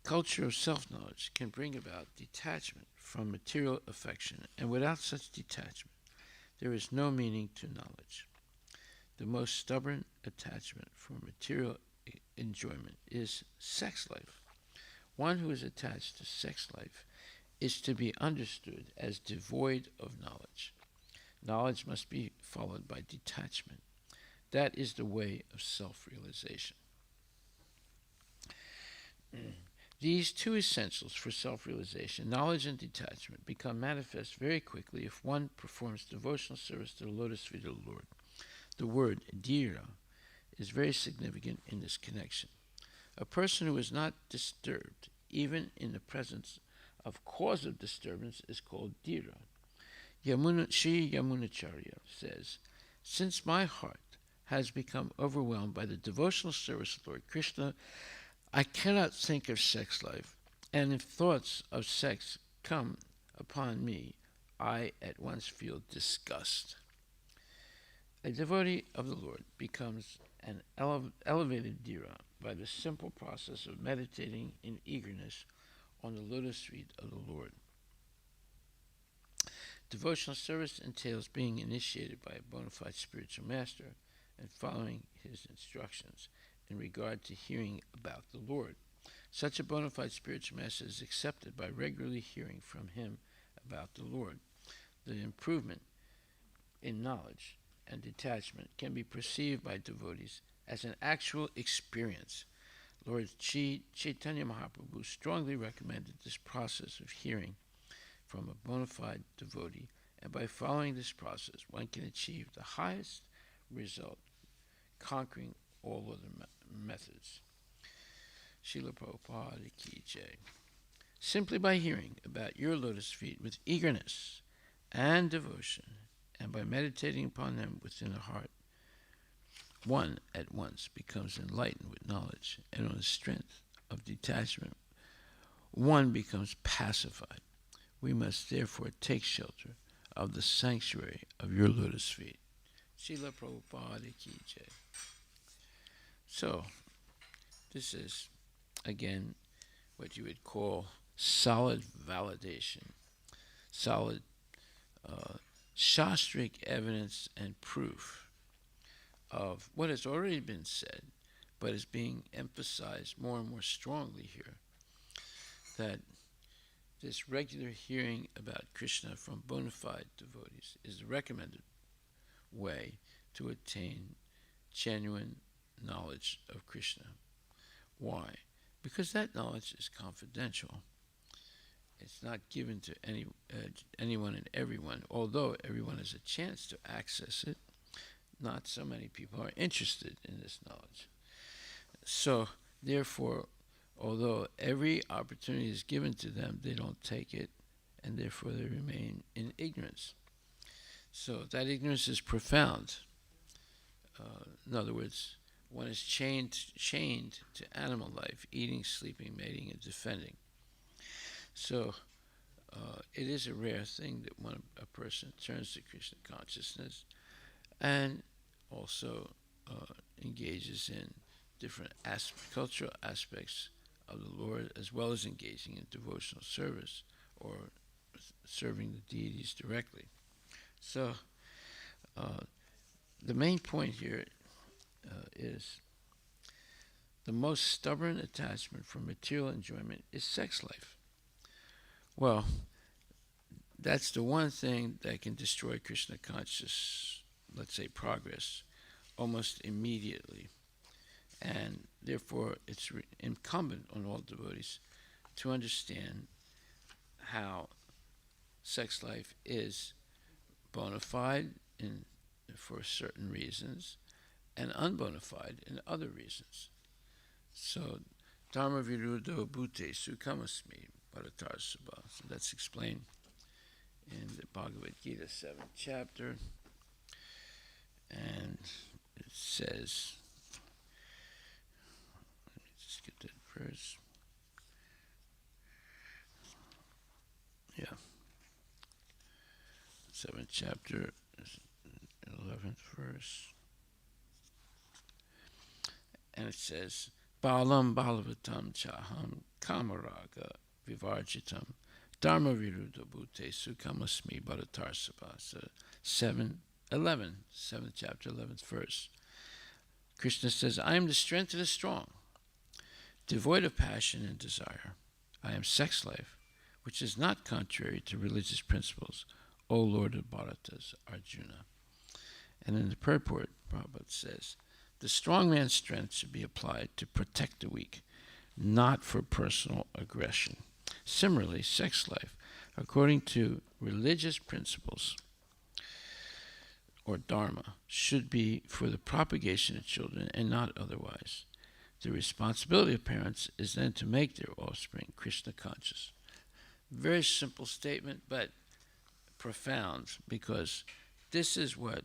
D: Culture of self-knowledge can bring about detachment from material affection, and without such detachment, there is no meaning to knowledge. The most stubborn attachment for material enjoyment is sex life. One who is attached to sex life is to be understood as devoid of knowledge. Knowledge must be followed by detachment. That is the way of self-realization. These two essentials for self-realization, knowledge and detachment, become manifest very quickly if one performs devotional service to the lotus feet of the Lord. The word dhira is very significant in this connection. A person who is not disturbed, even in the presence of cause of disturbance, is called dhira. Sri Yamunacharya says, since my heart has become overwhelmed by the devotional service of Lord Krishna, I cannot think of sex life, and if thoughts of sex come upon me, I at once feel disgust. A devotee of the Lord becomes an elevated dhira by the simple process of meditating in eagerness on the lotus feet of the Lord. Devotional service entails being initiated by a bona fide spiritual master and following his instructions in regard to hearing about the Lord. Such a bona fide spiritual master is accepted by regularly hearing from him about the Lord. The improvement in knowledge and detachment can be perceived by devotees as an actual experience. Lord Chaitanya Mahaprabhu strongly recommended this process of hearing from a bona fide devotee And by following this process, one can achieve the highest result, conquering all other methods. Srila Prabhupada Ki Jai. Simply by hearing about your lotus feet with eagerness and devotion, and by meditating upon them within the heart, one at once becomes enlightened with knowledge, and on the strength of detachment, one becomes pacified. We must therefore take shelter of the sanctuary of your lotus feet. Srila Prabhupada Ki Jai. So, this is, again, what you would call solid validation, solid shastric evidence and proof of what has already been said, but is being emphasized more and more strongly here, that this regular hearing about Krishna from bona fide devotees is the recommended way to attain genuine knowledge of Krishna. Why? Because that knowledge is confidential. It's not given to anyone and everyone, although everyone has a chance to access it. Not so many people are interested in this knowledge. So, therefore, although every opportunity is given to them, they don't take it, and therefore they remain in ignorance. So that ignorance is profound. In other words, one is chained to animal life, eating, sleeping, mating, and defending. So it is a rare thing that when a person turns to Krishna consciousness and also engages in different cultural aspects of the Lord, as well as engaging in devotional service or serving the deities directly. So the main point here is the most stubborn attachment for material enjoyment is sex life. Well, that's the one thing that can destroy Krishna conscious, let's say, progress almost immediately. And therefore, it's incumbent on all devotees to understand how sex life is bona fide for certain reasons and unbona fide in other reasons. So, Dharma Viruddho Bhute Sukhamasmi Bharatar Subha. So that's explained in the Bhagavad Gita 7th chapter. And it says, let me just get that verse. Yeah. 7th chapter, 11th verse. And it says, Balam Balavatam Chaham Kamaraga Vivarjitam Dharma Viruddha Bhute Sukhamasmi Bharatarsabha. So 7th chapter, 11th verse. Krishna says, I am the strength of the strong, devoid of passion and desire. I am sex life, which is not contrary to religious principles, O Lord of Bharatas, Arjuna. And in the purport, Prabhupada says, the strong man's strength should be applied to protect the weak, not for personal aggression. Similarly, sex life, according to religious principles, or dharma, should be for the propagation of children and not otherwise. The responsibility of parents is then to make their offspring Krishna conscious. Very simple statement, but profound, because this is what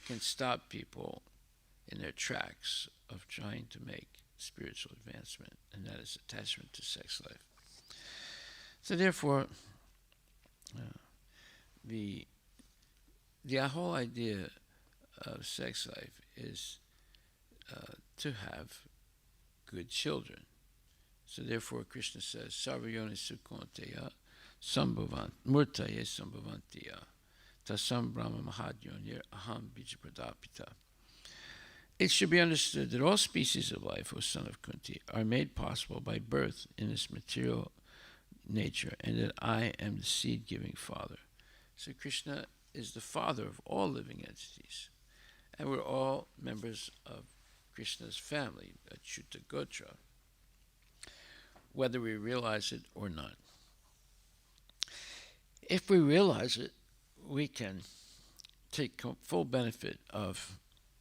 D: can stop people in their tracks of trying to make spiritual advancement, and that is attachment to sex life. So therefore, the whole idea of sex life is to have good children. So therefore, Krishna says, Sarvayoni Sukhanteya Sambhavan Murtaye Sambhavantiya Tasam Brahma Mahadyonir Aham Bijapradapita. It should be understood that all species of life, O son of Kunti, are made possible by birth in this material nature, and that I am the seed-giving father. So Krishna is the father of all living entities, and we're all members of Krishna's family, Achyuta Gotra, whether we realize it or not. If we realize it, we can take full benefit of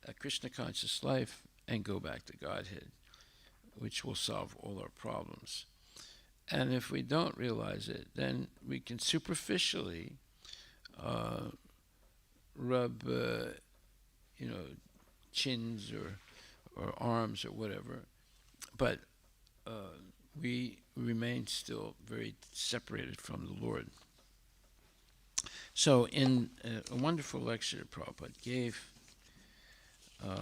D: a Krishna conscious life and go back to Godhead, which will solve all our problems. And if we don't realize it, then we can superficially rub, chins or arms or whatever, but we remain still very separated from the Lord. So in a wonderful lecture Prabhupada gave, let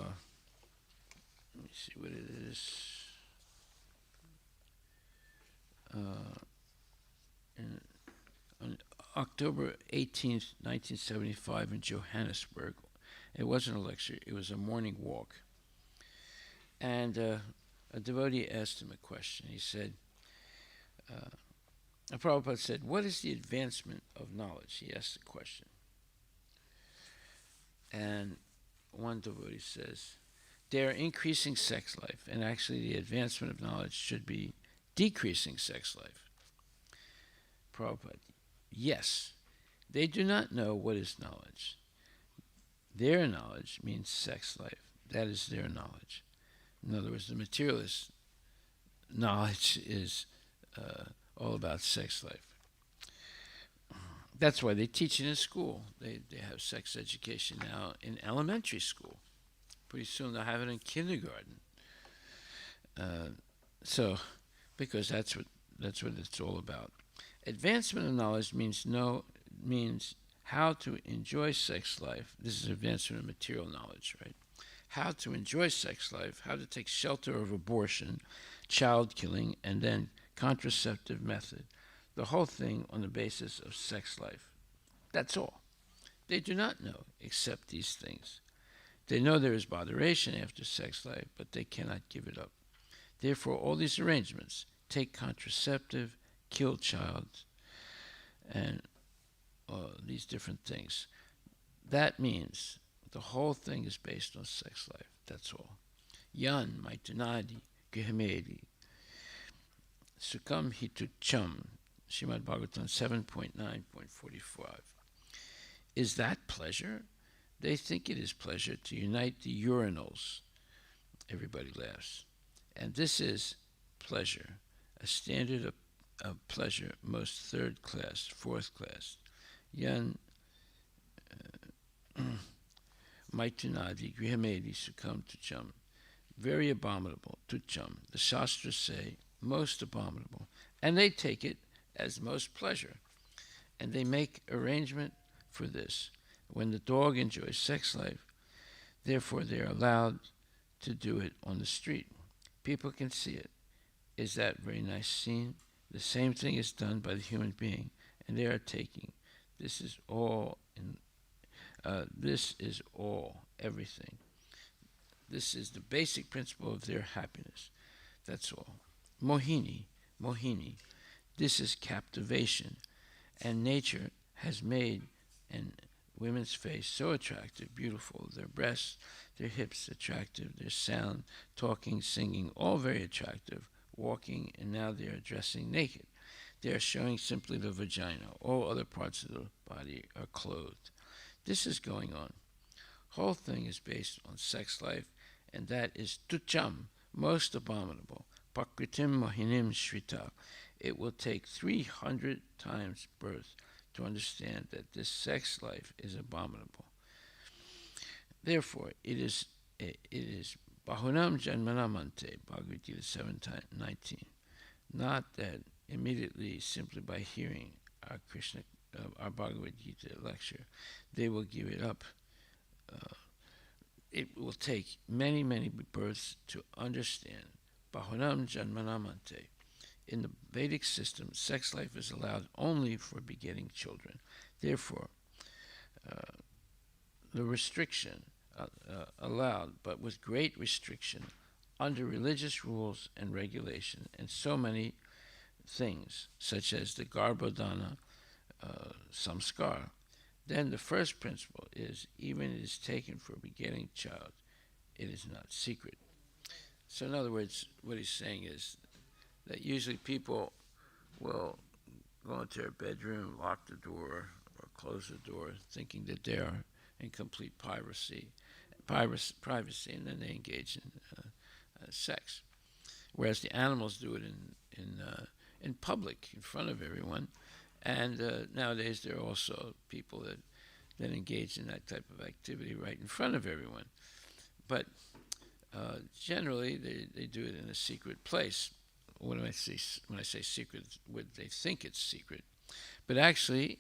D: me see what it is, on October 18th, 1975 in Johannesburg. It wasn't a lecture, it was a morning walk. And a devotee asked him a question. He said, Prabhupada said, what is the advancement of knowledge? He asked the question. And one devotee says, they are increasing sex life, and actually the advancement of knowledge should be decreasing sex life. Prabhupada, yes, they do not know what is knowledge. Their knowledge means sex life. That is their knowledge. In other words, the materialist knowledge is all about sex life. That's why they teach it in school. They have sex education now in elementary school. Pretty soon they'll have it in kindergarten. Because that's what it's all about. Advancement of knowledge means how to enjoy sex life. This is advancement of material knowledge, right? How to enjoy sex life, how to take shelter of abortion, child killing, and then contraceptive method. The whole thing on the basis of sex life. That's all. They do not know except these things. They know there is botheration after sex life, but they cannot give it up. Therefore, all these arrangements, take contraceptive, kill child, and these different things. That means the whole thing is based on sex life. That's all. Yan maitunadi grihamedi sukam hitu chum. Srimad Bhagavatam 7.9.45. Is that pleasure? They think it is pleasure to unite the urinals. Everybody laughs. And this is pleasure, a standard of pleasure, most third class, fourth class. Yan maitunadi grihamedi sukam tucham. Very abominable, tucham. The Shastras say, most abominable. And they take it as most pleasure. And they make arrangement for this. When the dog enjoys sex life, therefore they are allowed to do it on the street. People can see it. Is that very nice scene? The same thing is done by the human being, and they are taking. This is all everything. This is the basic principle of their happiness. That's all. Mohini. This is captivation, and nature has made women's face so attractive, beautiful, their breasts, their hips attractive, their sound, talking, singing, all very attractive, walking, and now they are dressing naked. They are showing simply the vagina. All other parts of the body are clothed. This is going on. Whole thing is based on sex life, and that is tucham, most abominable. Pakritim mohinim shrita. It will take 300 times birth to understand that this sex life is abominable. Therefore, it is bahunam janmanamante, Bhagavad Gita 7:19. Not that immediately, simply by hearing our Bhagavad Gita lecture, they will give it up. It will take many, many births to understand. Bahunam janmanamante. In the Vedic system, sex life is allowed only for begetting children. Therefore, the restriction allowed, but with great restriction, under religious rules and regulation, and so many things, such as the Garbhodana samskar. Then the first principle is, even it is taken for begetting child, it is not secret. So in other words, what he's saying is that usually people will go into their bedroom, lock the door, or close the door, thinking that they are in complete privacy, and then they engage in sex. Whereas the animals do it in public, in front of everyone. And nowadays there are also people that engage in that type of activity right in front of everyone. But generally they do it in a secret place. When I say secret, they think it's secret. But actually,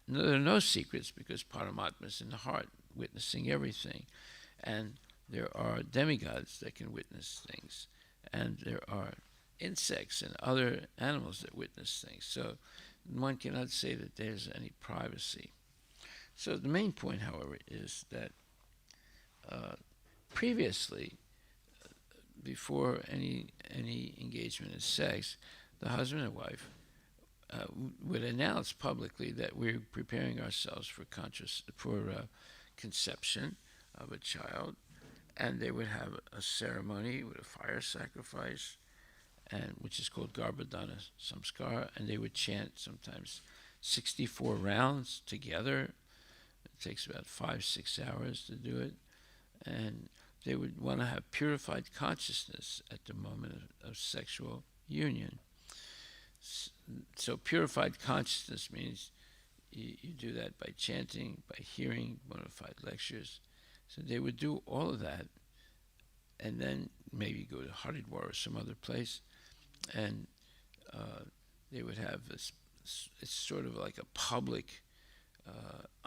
D: there are no secrets, because Paramatma is in the heart, witnessing everything. And there are demigods that can witness things. And there are insects and other animals that witness things. So one cannot say that there's any privacy. So the main point, however, is that previously, before any engagement in sex, the husband and wife would announce publicly that we're preparing ourselves for conception of a child, and they would have a ceremony with a fire sacrifice, and which is called Garbhadana Samskara, and they would chant sometimes 64 rounds together. It takes about 5-6 hours to do it, and they would want to have purified consciousness at the moment of sexual union. So purified consciousness means you do that by chanting, by hearing bona fide lectures. So they would do all of that, and then maybe go to Haridwar or some other place, and they would have this. It's sort of like a public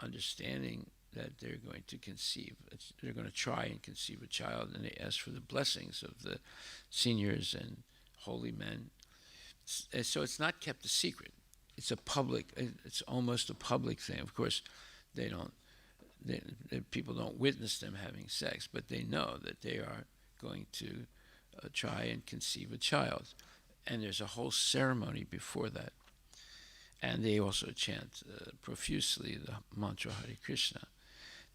D: understanding that they're going to conceive. They're going to try and conceive a child, and they ask for the blessings of the seniors and holy men. So it's not kept a secret. It's a public. It's almost a public thing. Of course, people don't witness them having sex, but they know that they are going to try and conceive a child, and there's a whole ceremony before that. And they also chant profusely the mantra Hare Krishna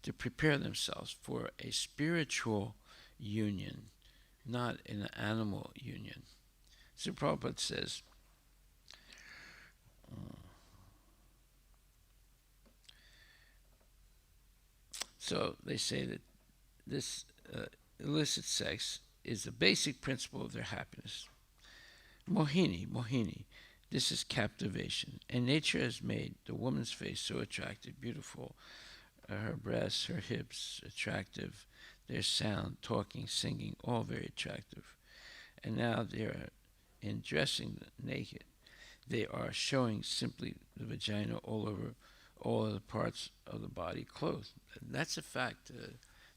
D: to prepare themselves for a spiritual union, not an animal union. So Prabhupada says, so they say that this illicit sex is the basic principle of their happiness. Mohini, this is captivation. And nature has made the woman's face so attractive, beautiful, her breasts, her hips, attractive, their sound, talking, singing, all very attractive. And now they are in dressing naked. They are showing simply the vagina all over all of the parts of the body clothed. And that's a fact.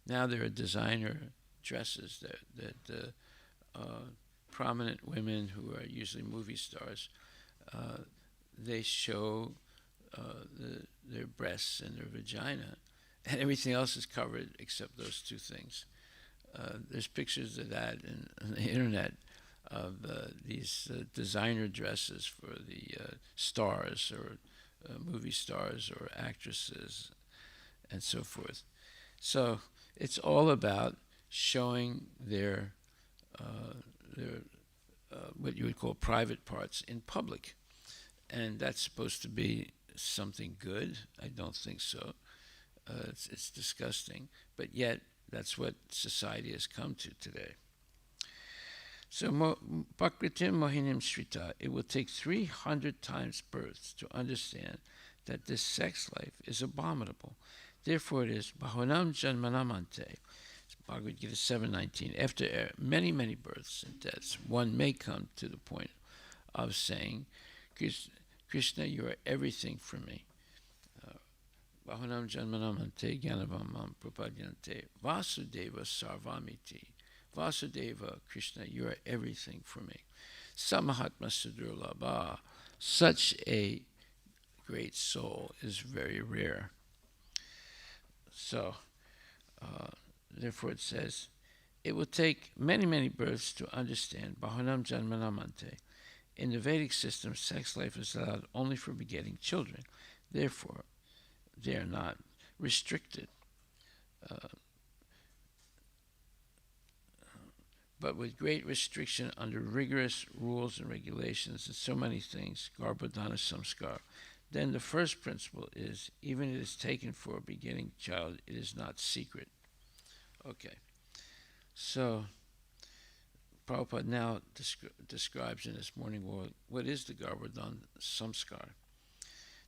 D: Now there are designer dresses that prominent women who are usually movie stars, they show their breasts and their vagina, and everything else is covered except those two things. There's pictures of that on the internet of these designer dresses for the stars or movie stars or actresses and so forth. So it's all about showing their what you would call private parts in public. And that's supposed to be something good? I don't think so. It's disgusting. But yet, that's what society has come to today. So, Pakritim Mohinim Shrita, it will take 300 times births to understand that this sex life is abominable. Therefore it is Bahonam Janmanamante, Bhagavad Gita 7:19. After many, many births and deaths, one may come to the point of saying, Krishna, you are everything for me. Bahonam Janmanamante Gyanavamam Prapadyante Vasudeva Sarvamiti. Vasudeva, Krishna, you are everything for me. Samahatma Sudurlabha, such a great soul is very rare. So, therefore it says, it will take many, many births to understand Bahonam Janmanamante. In the Vedic system, sex life is allowed only for begetting children. Therefore, they are not restricted. but with great restriction under rigorous rules and regulations and so many things, Garbhodana Samskar. Then the first principle is, even if it is taken for a beginning child, it is not secret. Okay, so Prabhupada now describes in this morning world what is the Garbhodana Samskar.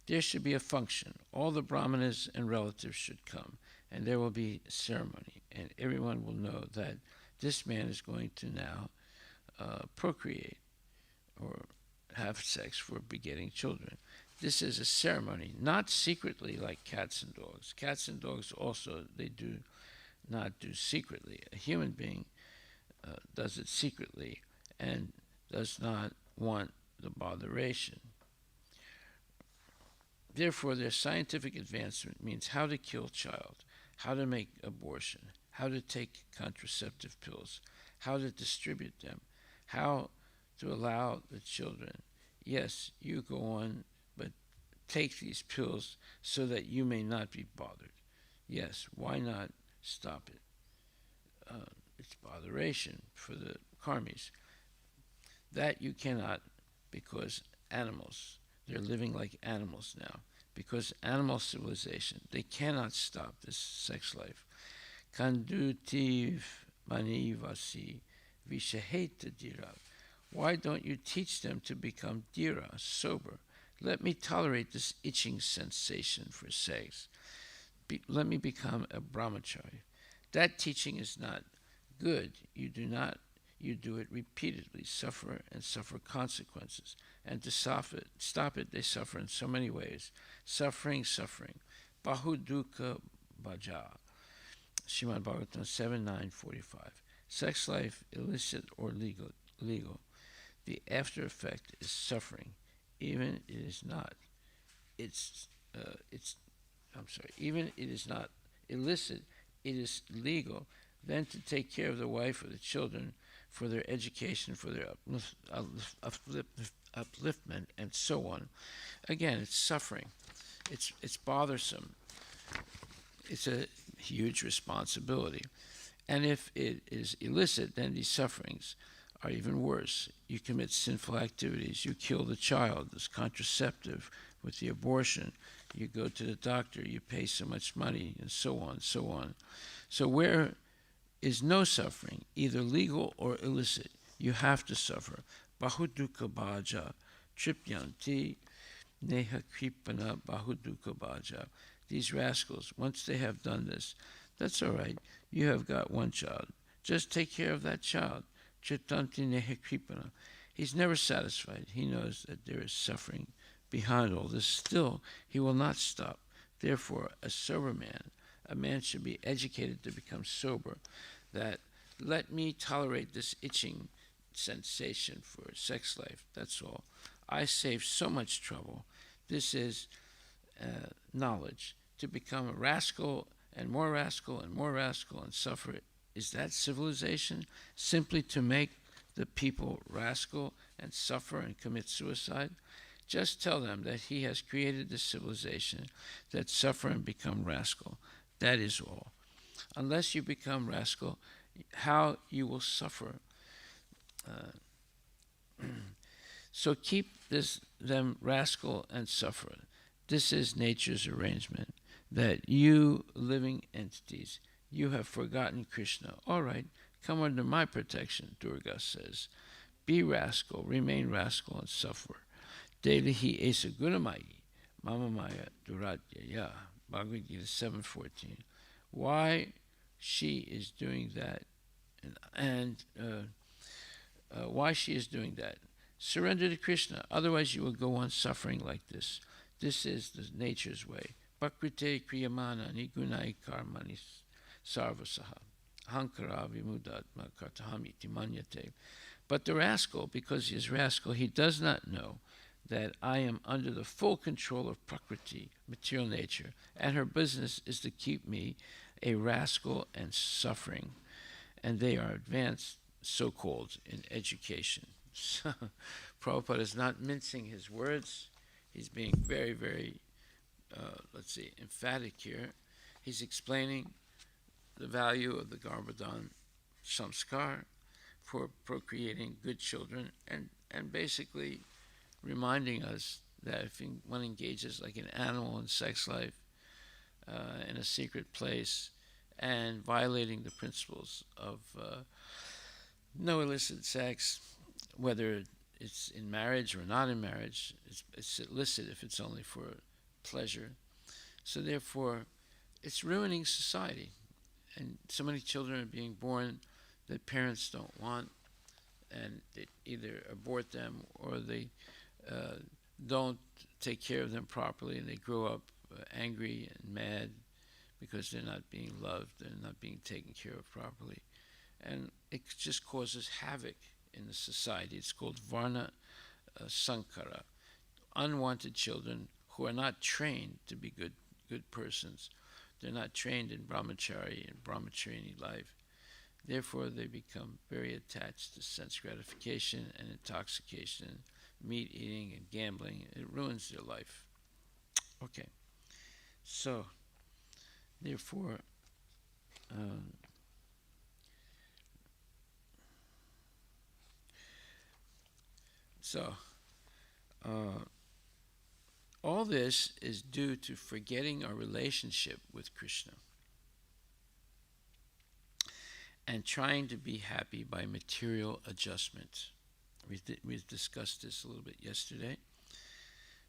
D: There should be a function. All the brahmanas and relatives should come, and there will be a ceremony, and everyone will know that this man is going to now procreate or have sex for begetting children. This is a ceremony, not secretly like cats and dogs. Cats and dogs also, they do not do secretly. A human being does it secretly and does not want the botheration. Therefore, their scientific advancement means how to kill child, how to make abortion, how to take contraceptive pills, how to distribute them, how to allow the children, yes, you go on, but take these pills so that you may not be bothered. Yes, why not stop it? It's botheration for the karmis. That you cannot, because animals, they're living like animals now. Because animal civilization, they cannot stop this sex life. Kandutiv manivasi vishaheta dira. Why don't you teach them to become dira, sober? Let me tolerate this itching sensation for sex. Let me become a brahmachari. That teaching is not good. You do it repeatedly, suffer and suffer consequences. And to stop it, they suffer in so many ways. Suffering. Bahuduka Bhaja. Srimad Bhagavatam 7:9-45. Sex life, illicit or legal. The after effect is suffering. Even it is not. Even it is not illicit, it is legal. Then to take care of the wife or the children, for their education, for their upliftment, and so on. Again, it's suffering. It's bothersome. It's a huge responsibility. And if it is illicit, then these sufferings are even worse. You commit sinful activities. You kill the child. It's contraceptive with the abortion. You go to the doctor. You pay so much money, and so on, so on. So where is no suffering, either legal or illicit, you have to suffer. Bahuduka Bhaja, Tripyanti, Neha Kripana Bahuduka Bhaja. These rascals, once they have done this, that's all right. You have got one child. Just take care of that child. Tritanti Neha Kripana. He's never satisfied. He knows that there is suffering behind all this. Still, he will not stop. Therefore, a sober man, a man should be educated to become sober, that let me tolerate this itching sensation for sex life. That's all. I save so much trouble. This is knowledge. To become a rascal and more rascal and more rascal and suffer, is that civilization? Simply to make the people rascal and suffer and commit suicide? Just tell them that he has created this civilization that suffer and become rascal. That is all. Unless you become rascal, how you will suffer. So keep them rascal and suffer. This is nature's arrangement, that you living entities, you have forgotten Krishna. All right, come under my protection, Durga says. Be rascal, remain rascal, and suffer. Delihi esa gunamai, mama maya duratya ya. Bhagavad Gita 7:14. Why she is doing that, and why she is doing that. Surrender to Krishna, otherwise you will go on suffering like this. This is the nature's way. Pakrite kriyamana nigunai karmani sarvasaha. Hankara vimudatma kartaham iti manyate. But the rascal, because he is rascal, he does not know that I am under the full control of Prakriti, material nature, and her business is to keep me a rascal and suffering. And they are advanced, so-called, in education. So, Prabhupada is not mincing his words. He's being very, very, emphatic here. He's explaining the value of the Garbhodana Samskar, for procreating good children, and basically reminding us that if one engages like an animal in sex life in a secret place and violating the principles of no illicit sex, whether it's in marriage or not in marriage, it's illicit if it's only for pleasure. So therefore, it's ruining society. And so many children are being born that parents don't want, and they either abort them or they don't take care of them properly, and they grow up angry and mad because they're not being loved, they're not being taken care of properly. And it just causes havoc in the society. It's called Varna Sankara, unwanted children who are not trained to be good persons. They're not trained in brahmachari and brahmacharini life. Therefore, they become very attached to sense gratification and intoxication, meat eating and gambling. It ruins their life. Okay, so therefore, all this is due to forgetting our relationship with Krishna and trying to be happy by material adjustment. We discussed this a little bit yesterday.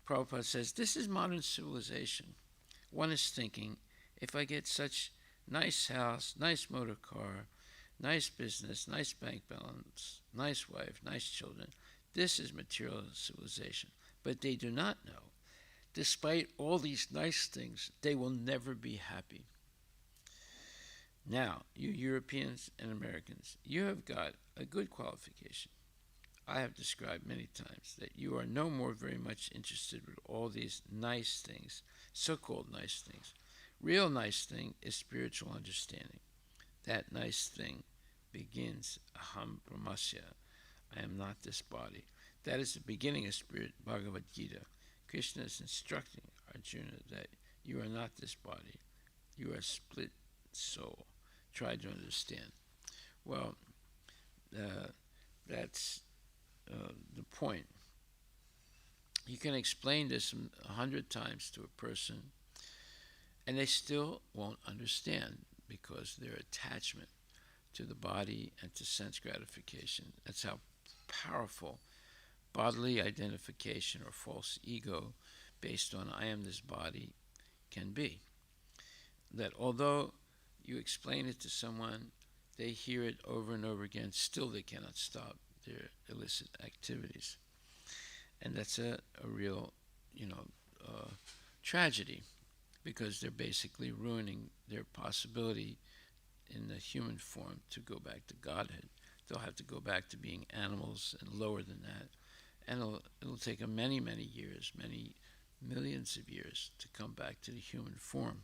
D: Prabhupada says, this is modern civilization. One is thinking, if I get such nice house, nice motor car, nice business, nice bank balance, nice wife, nice children, this is material civilization. But they do not know, despite all these nice things, they will never be happy. Now, you Europeans and Americans, you have got a good qualification. I have described many times that you are no more very much interested with all these nice things, so-called nice things. Real nice thing is spiritual understanding. That nice thing begins, aham brahmasya, I am not this body. That is the beginning of spirit Bhagavad Gita. Krishna is instructing Arjuna that you are not this body. You are a split soul. Try to understand. Well, that's the point. You can explain this 100 times to a person, and they still won't understand because their attachment to the body and to sense gratification. That's how powerful bodily identification or false ego based on I am this body can be. That although you explain it to someone, they hear it over and over again, still they cannot stop their illicit activities. And that's a real, tragedy, because they're basically ruining their possibility in the human form to go back to Godhead. They'll have to go back to being animals and lower than that. And it'll take them many, many years, many millions of years to come back to the human form.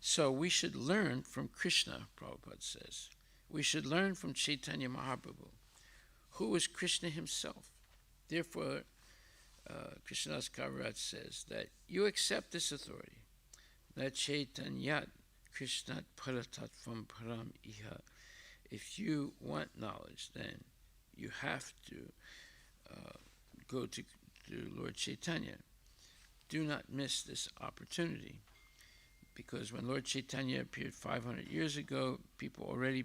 D: So we should learn from Krishna, Prabhupada says. We should learn from Chaitanya Mahaprabhu, who was Krishna himself. Therefore, Krishnadas Kaviraj says that you accept this authority, that Chaitanyat Krishnat Paratatvam Param Iha. If you want knowledge, then you have to go to Lord Chaitanya. Do not miss this opportunity, because when Lord Chaitanya appeared 500 years ago, people already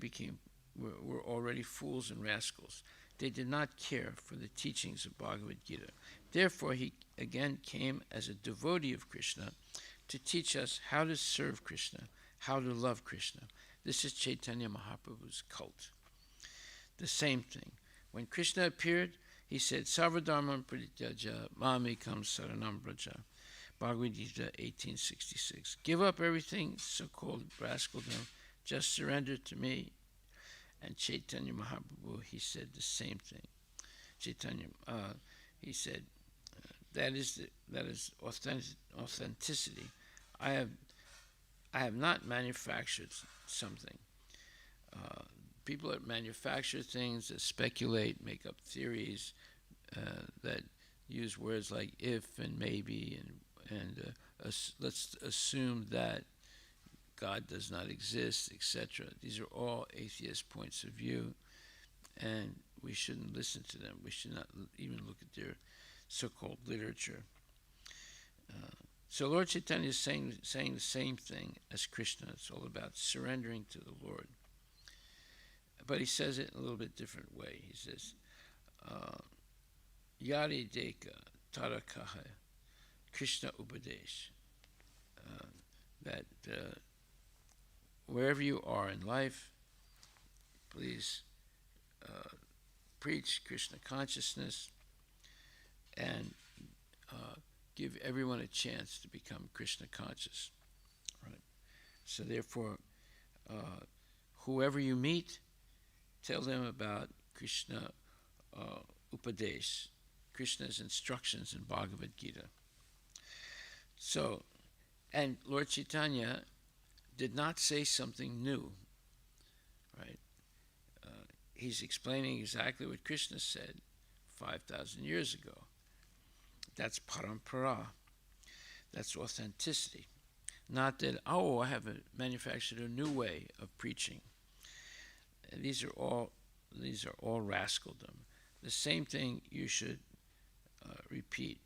D: were already fools and rascals. They did not care for the teachings of Bhagavad Gita. Therefore, he again came as a devotee of Krishna to teach us how to serve Krishna, how to love Krishna. This is Chaitanya Mahaprabhu's cult. The same thing. When Krishna appeared, he said, Sarvadharman Prityaja Mamekam Saranam Braja. Bhagavad Gita 1866. Give up everything, so-called rascaldom, just surrender to me. And Chaitanya Mahaprabhu, he said the same thing. Chaitanya, he said, that is authenticity. I have not manufactured something. People that manufacture things, that speculate, make up theories, that use words like if and maybe, and let's assume that God does not exist, etc. These are all atheist points of view, and we shouldn't listen to them. We should not even look at their so-called literature. So Lord Chaitanya is saying the same thing as Krishna. It's all about surrendering to the Lord. But he says it in a little bit different way. He says, Yari Deka Tarakaha Krishna Upadesh. That wherever you are in life, please preach Krishna consciousness and give everyone a chance to become Krishna conscious. Right? So therefore, whoever you meet, tell them about Krishna Upadesh, Krishna's instructions in Bhagavad Gita. So, and Lord Chaitanya did not say something new, right? He's explaining exactly what Krishna said 5,000 years ago. That's parampara. That's authenticity. Not that, I have manufactured a new way of preaching. And these are all rascaldom. The same thing you should repeat.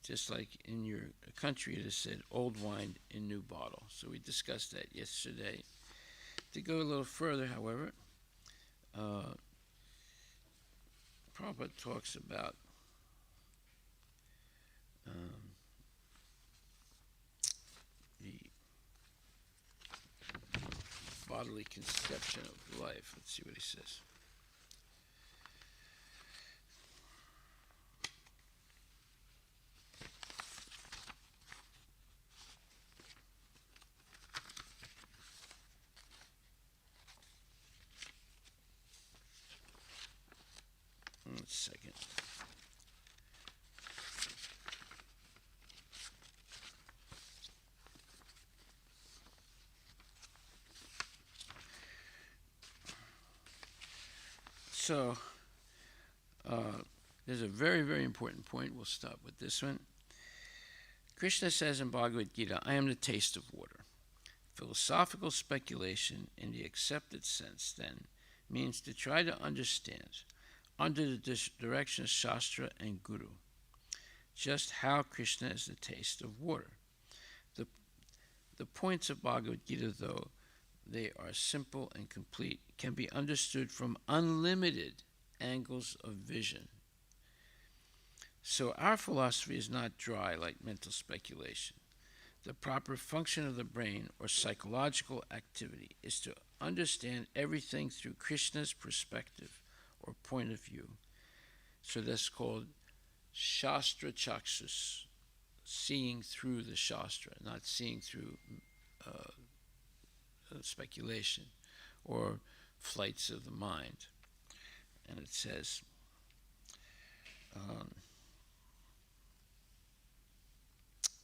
D: Just like in your country it is said, old wine in new bottle. So we discussed that yesterday. To go a little further, however, Prabhupada talks about the bodily conception of life. Let's see what he says. One second. So, there's a very, very important point. We'll stop with this one. Krishna says in Bhagavad Gita, I am the taste of water. Philosophical speculation in the accepted sense, then, means to try to understand, under the direction of Shastra and Guru, just how Krishna is the taste of water. The points of Bhagavad Gita, though they are simple and complete, can be understood from unlimited angles of vision. So our philosophy is not dry like mental speculation. The proper function of the brain or psychological activity is to understand everything through Krishna's perspective or point of view. So that's called Shastra Chakshus, seeing through the Shastra, not seeing through speculation or flights of the mind. And it says,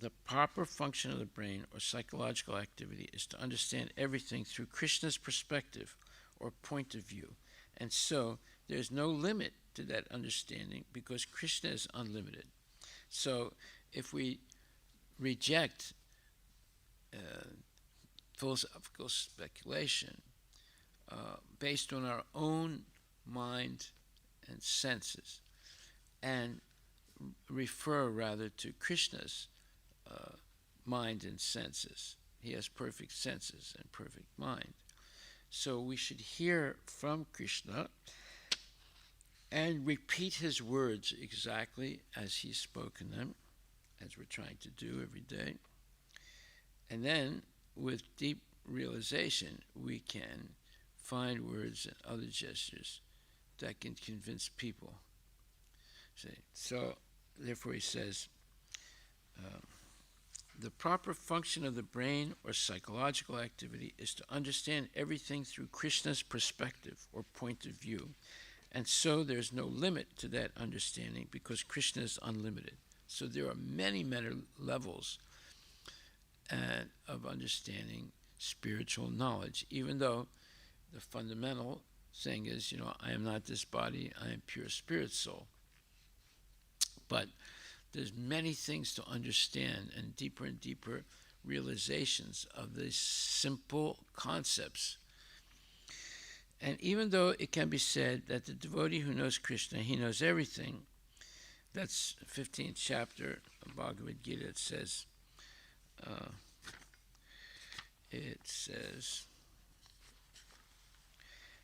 D: the proper function of the brain or psychological activity is to understand everything through Krishna's perspective or point of view. And so there's no limit to that understanding because Krishna is unlimited. So if we reject philosophical speculation based on our own mind and senses and refer rather to Krishna's mind and senses. He has perfect senses and perfect mind. So we should hear from Krishna and repeat his words exactly as he's spoken them, as we're trying to do every day. And then, with deep realization, we can find words and other gestures that can convince people. See? So, therefore he says, the proper function of the brain or psychological activity is to understand everything through Krishna's perspective or point of view. And so there's no limit to that understanding because Krishna is unlimited. So there are many, many levels of understanding spiritual knowledge, even though the fundamental thing is, I am not this body, I am pure spirit soul. But there's many things to understand and deeper realizations of these simple concepts. And even though it can be said that the devotee who knows Krishna, he knows everything, that's 15th chapter of Bhagavad Gita. It says,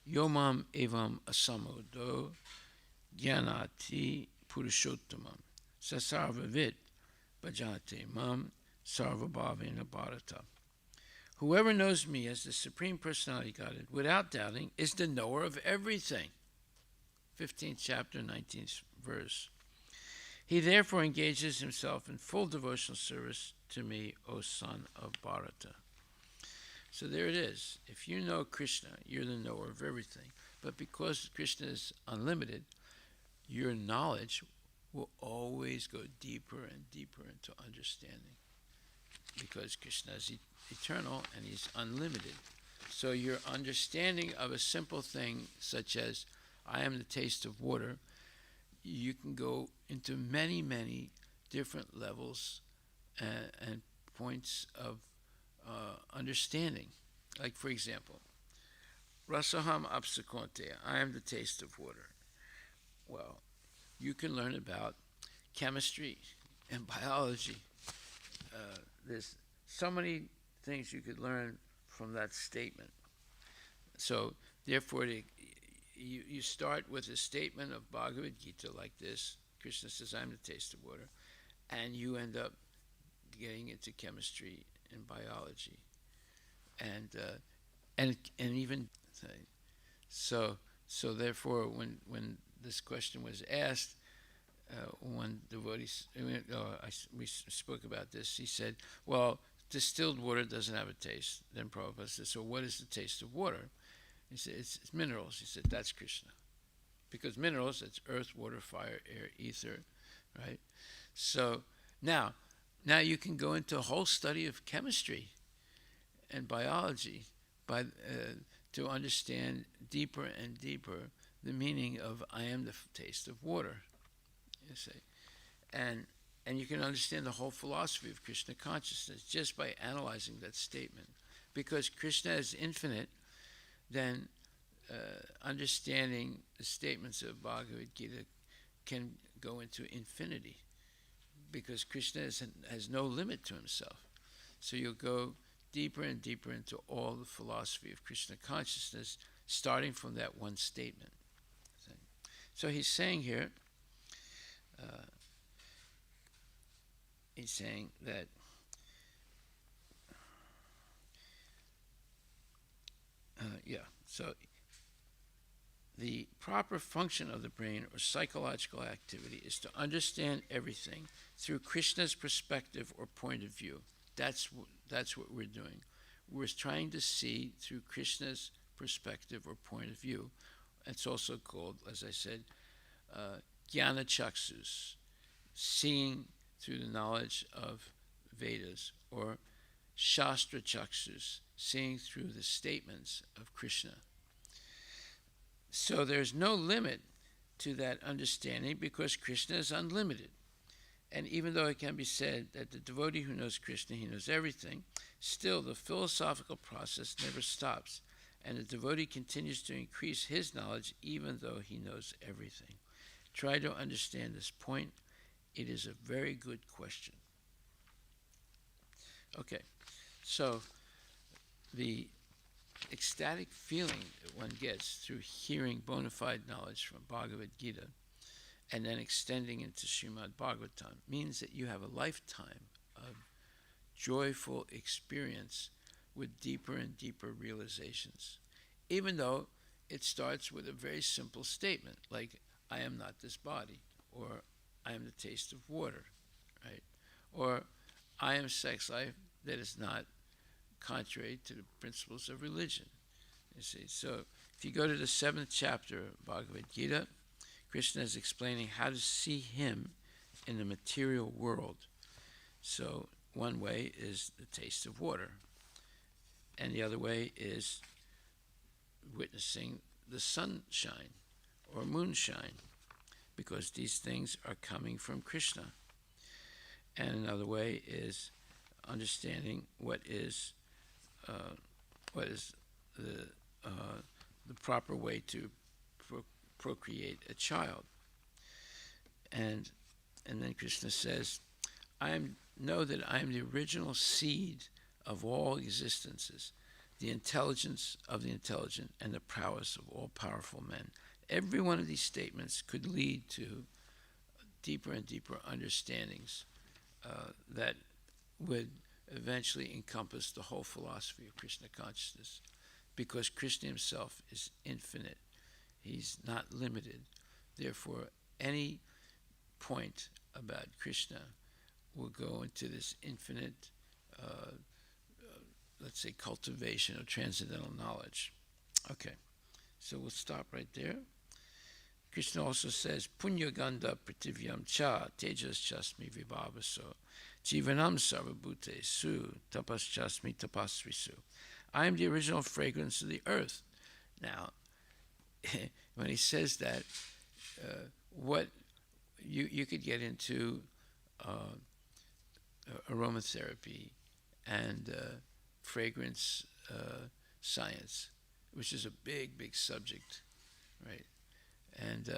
D: Yomam evam asamodo gyanati purushottamam sasarvavid bhajate mam sarvabhavena bharata. Whoever knows me as the Supreme Personality Godhead without doubting is the knower of everything. 15th chapter, 19th verse. He therefore engages himself in full devotional service to me, O son of Bharata. So there it is. If you know Krishna, you're the knower of everything. But because Krishna is unlimited, your knowledge will always go deeper and deeper into understanding. Because Krishna is eternal and he's unlimited. So your understanding of a simple thing such as, I am the taste of water, you can go into many, many different levels and points of understanding. Like, for example, Rasaham Apsakonte, I am the taste of water. Well, you can learn about chemistry and biology. There's so many things you could learn from that statement. So, therefore, you start with a statement of Bhagavad Gita like this. Krishna says, I'm the taste of water. And you end up getting into chemistry and biology. And even so therefore when this question was asked, one devotee, we spoke about this, he said, well, distilled water doesn't have a taste. Then Prabhupada said, so what is the taste of water? He said, it's minerals. He said, that's Krishna. Because minerals, it's earth, water, fire, air, ether, right? So now you can go into a whole study of chemistry and biology to understand deeper and deeper the meaning of I am the taste of water, you see. And you can understand the whole philosophy of Krishna consciousness just by analyzing that statement. Because Krishna is infinite, then understanding the statements of Bhagavad Gita can go into infinity. Because Krishna has no limit to himself. So you'll go deeper and deeper into all the philosophy of Krishna consciousness, starting from that one statement. So he's saying here, that so the proper function of the brain or psychological activity is to understand everything through Krishna's perspective or point of view. That's what we're doing. We're trying to see through Krishna's perspective or point of view. It's also called, as I said, Jnana Chaksus, seeing through the knowledge of Vedas, or Shastra Chaksus, seeing through the statements of Krishna. So there's no limit to that understanding because Krishna is unlimited. And even though it can be said that the devotee who knows Krishna, he knows everything, still the philosophical process never stops, and the devotee continues to increase his knowledge even though he knows everything. Try to understand this point. It is a very good question. Okay, so the ecstatic feeling that one gets through hearing bona fide knowledge from Bhagavad Gita and then extending into Srimad Bhagavatam means that you have a lifetime of joyful experience with deeper and deeper realizations, even though it starts with a very simple statement like, I am not this body, or I am the taste of water, right? Or I am sex life that is not contrary to the principles of religion, you see. So if you go to the 7th chapter of Bhagavad Gita, Krishna is explaining how to see him in the material world. So one way is the taste of water, and the other way is witnessing the sunshine or moonshine, because these things are coming from Krishna. And another way is understanding what is the proper way to procreate a child. And then Krishna says, know that I am the original seed of all existences, the intelligence of the intelligent, and the prowess of all powerful men. Every one of these statements could lead to deeper and deeper understandings that would eventually encompass the whole philosophy of Krishna consciousness, because Krishna himself is infinite. He's not limited. Therefore, any point about Krishna will go into this infinite, let's say, cultivation of transcendental knowledge. Okay, so we'll stop right there. Krishna also says, Punya Gandha Prativyam Cha Tejas Chasmi Vibhavaso Jivanam Sarvabhute Su Tapas Chasmi Tapasrisu. I am the original fragrance of the earth. Now, when he says that, what you could get into aromatherapy and fragrance science, which is a big, big subject, right? And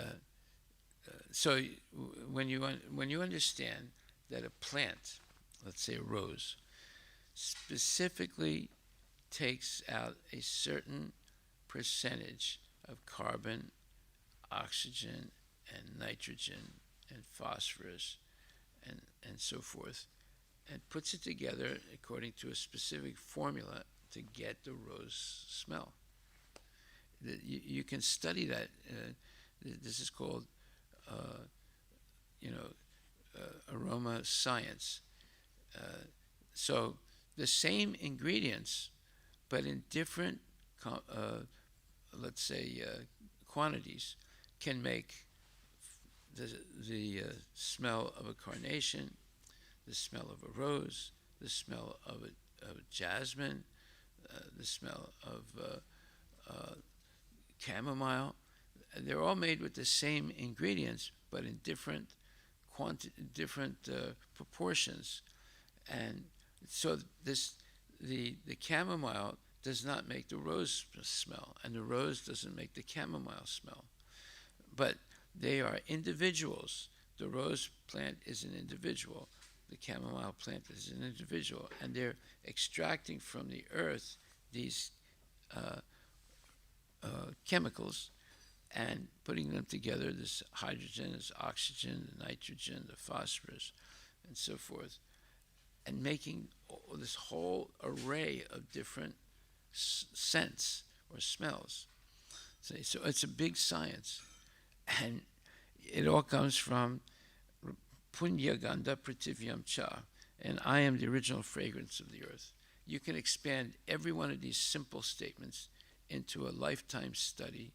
D: so when you understand that a plant, let's say a rose, specifically takes out a certain percentage of carbon, oxygen, and nitrogen, and phosphorus, and so forth, and puts it together according to a specific formula to get the rose smell. You can study that. This is called, aroma science. So the same ingredients, but in different, let's say, quantities, can make the smell of a carnation, the smell of a rose, the smell of a jasmine, the smell of chamomile. They're all made with the same ingredients, but in different proportions. And so the chamomile does not make the rose smell, and the rose doesn't make the chamomile smell. But they are individuals. The rose plant is an individual. The chamomile plant is an individual. And they're extracting from the earth these chemicals and putting them together, this hydrogen, this oxygen, the nitrogen, the phosphorus, and so forth, and making this whole array of different scents or smells. So it's a big science. And it all comes from Punya Gandha Prativyam Cha, and I am the original fragrance of the earth. You can expand every one of these simple statements into a lifetime study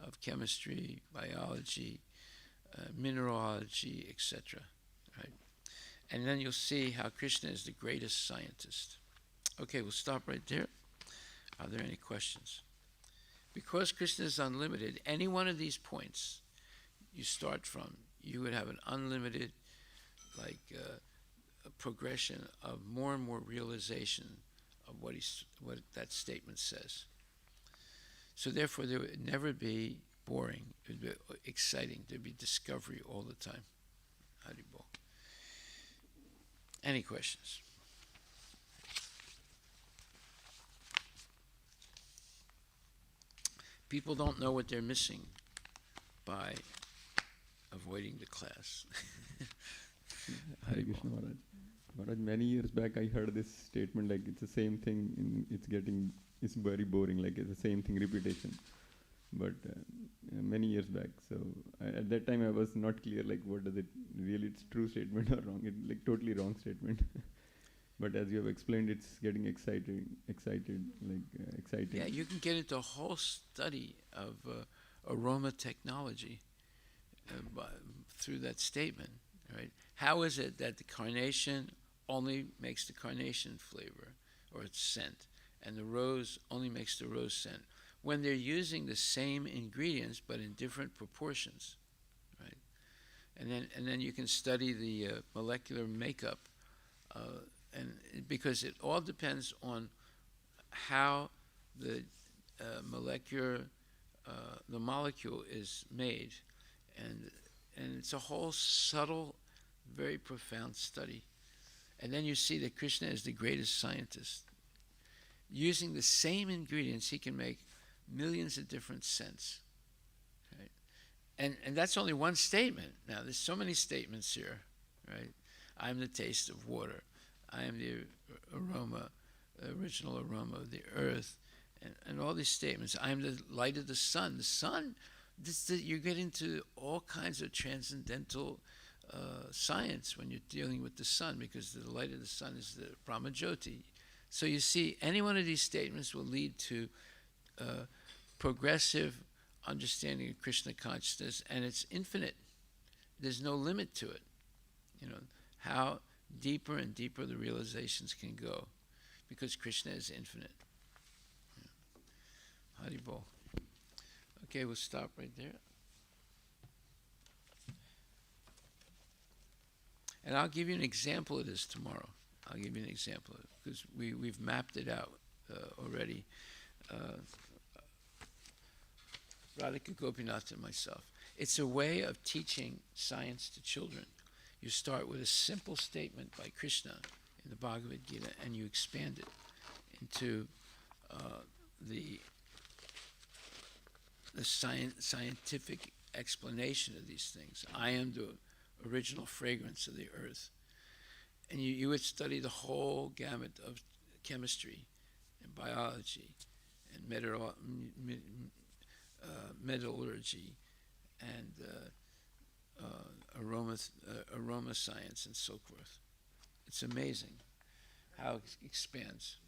D: of chemistry, biology, mineralogy, etc. Right? And then you'll see how Krishna is the greatest scientist. Okay, we'll stop right there. Are there any questions? Because Krishna is unlimited, any one of these points you start from, you would have an unlimited, a progression of more and more realization of what that statement says. So therefore, there would never be boring. It would be exciting. There'd be discovery all the time. Haribol. Any questions? People don't know what they're missing by avoiding the class.
A: Hare Krishna Maharaj. Maharaj, many years back I heard this statement, like it's the same thing, it's very boring, like it's the same thing, repetition. But many years back, so at that time I was not clear, like what does it really, it's true statement or wrong, it's like totally wrong statement. But as you have explained, it's getting exciting.
D: Yeah, you can get into a whole study of aroma technology through that statement, right? How is it that the carnation only makes the carnation flavor or its scent, and the rose only makes the rose scent, when they're using the same ingredients but in different proportions, right? And then you can study the molecular makeup because it all depends on how the the molecule is made, and it's a whole subtle, very profound study. And then you see that Krishna is the greatest scientist. Using the same ingredients, he can make millions of different scents. Right? And that's only one statement. Now, there's so many statements here, right? I'm the taste of water. I am the aroma, original aroma of the earth, and all these statements. I am the light of the sun. The sun, you get into all kinds of transcendental science when you're dealing with the sun, because the light of the sun is the Brahmajyoti. So you see, any one of these statements will lead to progressive understanding of Krishna consciousness, and it's infinite. There's no limit to it. You know, how deeper and deeper the realizations can go, because Krishna is infinite. Yeah. Haribol. Okay, we'll stop right there. And I'll give you an example of this tomorrow. I'll give you an example of it, because we've mapped it out already. Radhika Gopinath and myself. It's a way of teaching science to children. You start with a simple statement by Krishna in the Bhagavad Gita, and you expand it into the scientific explanation of these things. I am the original fragrance of the earth. And you would study the whole gamut of chemistry and biology and metallurgy and aroma science and so forth. It's amazing how it expands.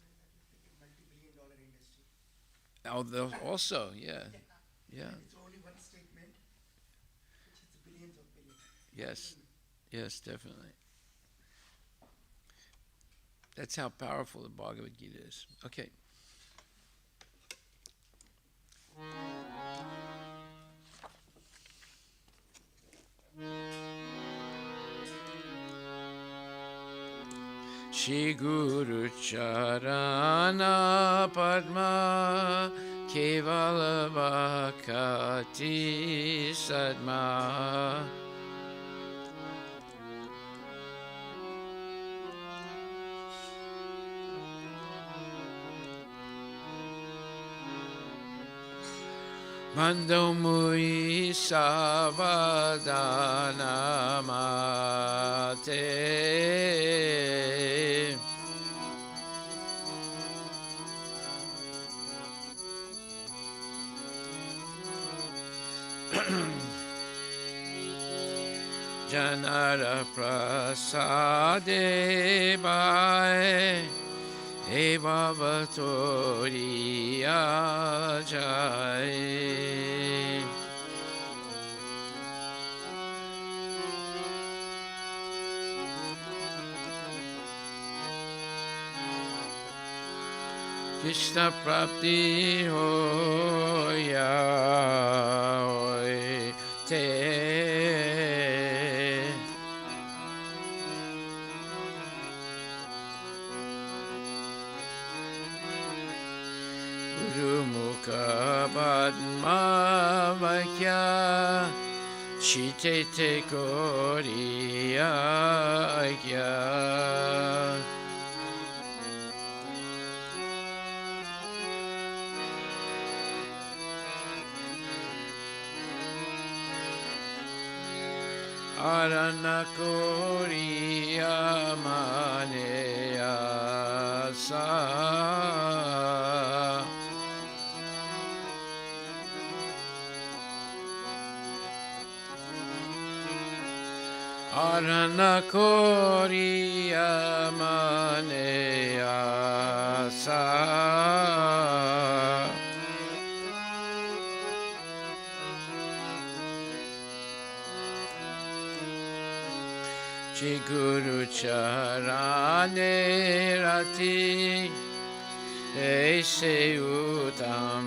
E: Multi-billion-dollar industry.
D: Also, yeah.
E: It's only one statement, which is billions of billions.
D: Yes, definitely. That's how powerful the Bhagavad Gita is. Okay. Shri Guru Charana Padma Kevala Bhakati Sadma Mando Mui Savadana Mate Janara Prasade Bhai Eva Vatoriya Jai Krishna Prapti Hoya Hoy Te Padma Vakya Chitete Koriya Agya Arana Koriya Maneya Sa Arana Koriya Maneya Sa Shri Guru Charane Rati Aise Utamagati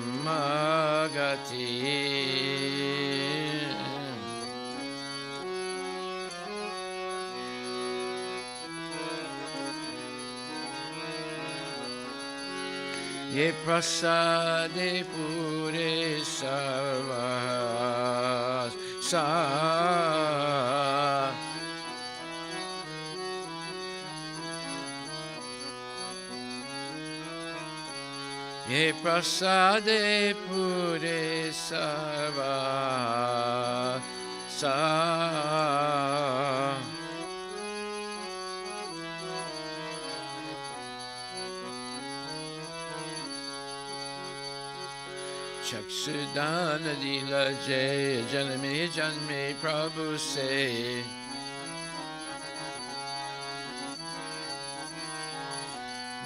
D: ye prasade pure sarvas sa ye prasade pure sarvas sa Chaksudan Adila Jay Janame Janme Prabhu say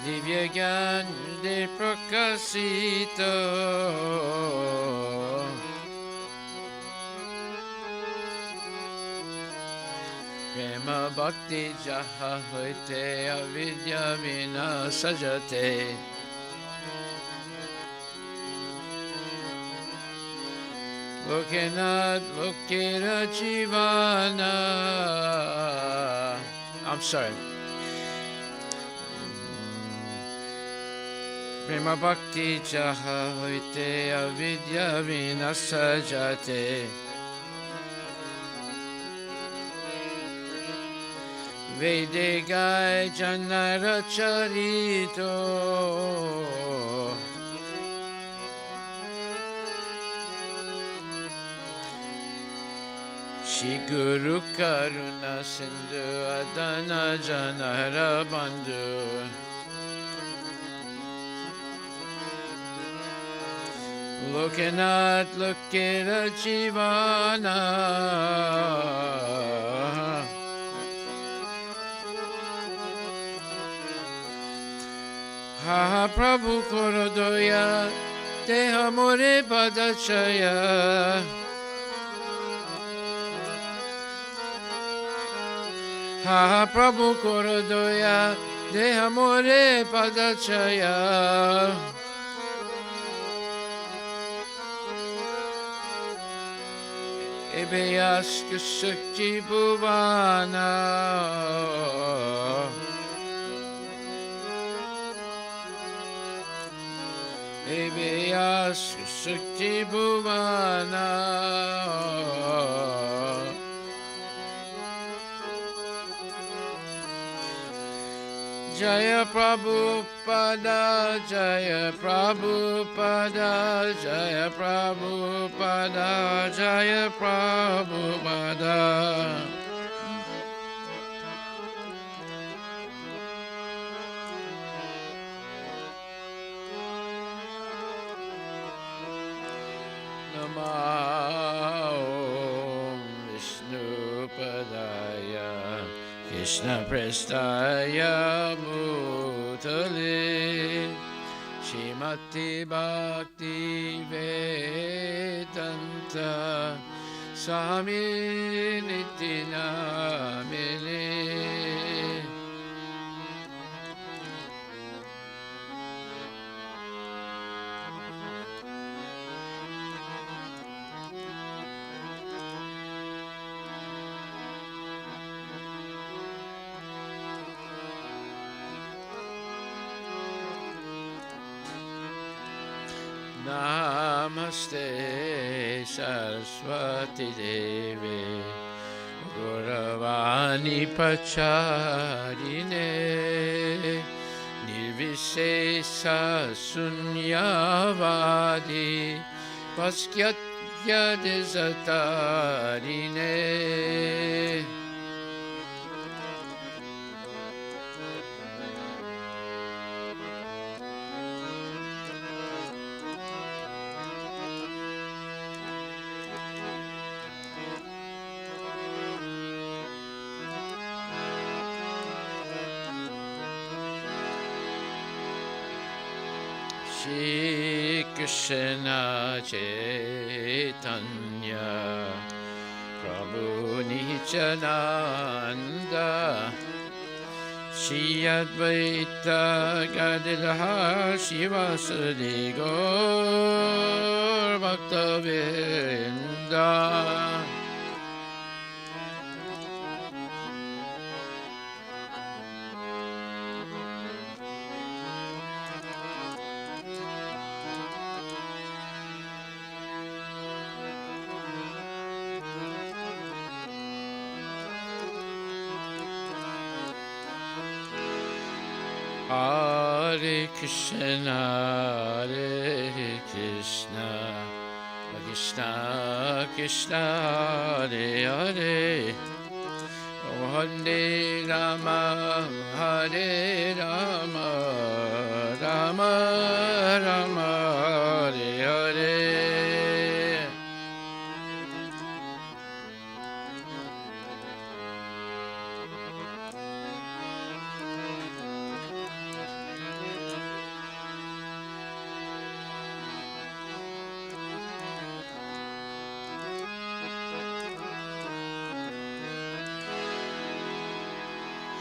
D: Divya Gyan De Prakasito Prema Bhakti Jaha Hoite Avidya Vina Sajate Lokenat Lokera Jivana. I'm sorry. Prema Bhakti Jaha Hoite Avidya Vinasajate Vedegai Janara Charito Shri Guru Karuna Sindhu Adana Janara Bandhu Lokenat Lokera Jivana Ha Prabhu Korodoya Deha More Padachaya Ha Prabhu Korodoya Deha More Padachaya Ebeyas Kusukji Bhuvana Ebeyas Kusukji Bhuvana Jaya Prabhupada, Jaya Prabhupada, Jaya Prabhupada, Jaya Prabhupada. Namo Vishnu Padaya Krishna Prestaya Bhutale Shrimati Bhakti Vedanta Swami Nityanamine Namaste Saraswati Devi Gauravani Pacharine Nirvishesha Sunyavadi Paskyathya Desatarine Shri Krishna Chaitanya Prabhu Nityananda Shri Advaita Gadadhar Shivasadi Gaur Bhaktavinda Hare Krishna, Hare Krishna, Krishna Krishna, Hare Hare, Hare Rama, Hare Rama, Rama Rama, Hare Hare.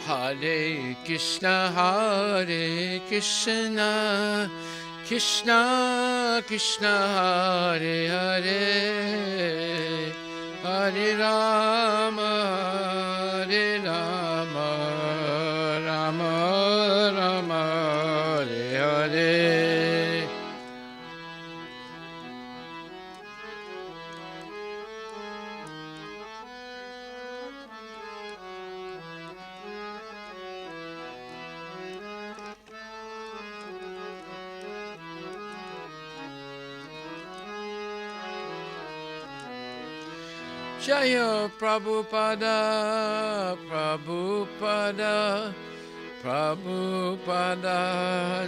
D: Hare Krishna, Hare Krishna, Krishna Krishna, Hare Hare, Hare Rama, Hare Rama, Rama Rama, Hare Hare. Jaya Prabhupada, Prabhupada, Prabhupada,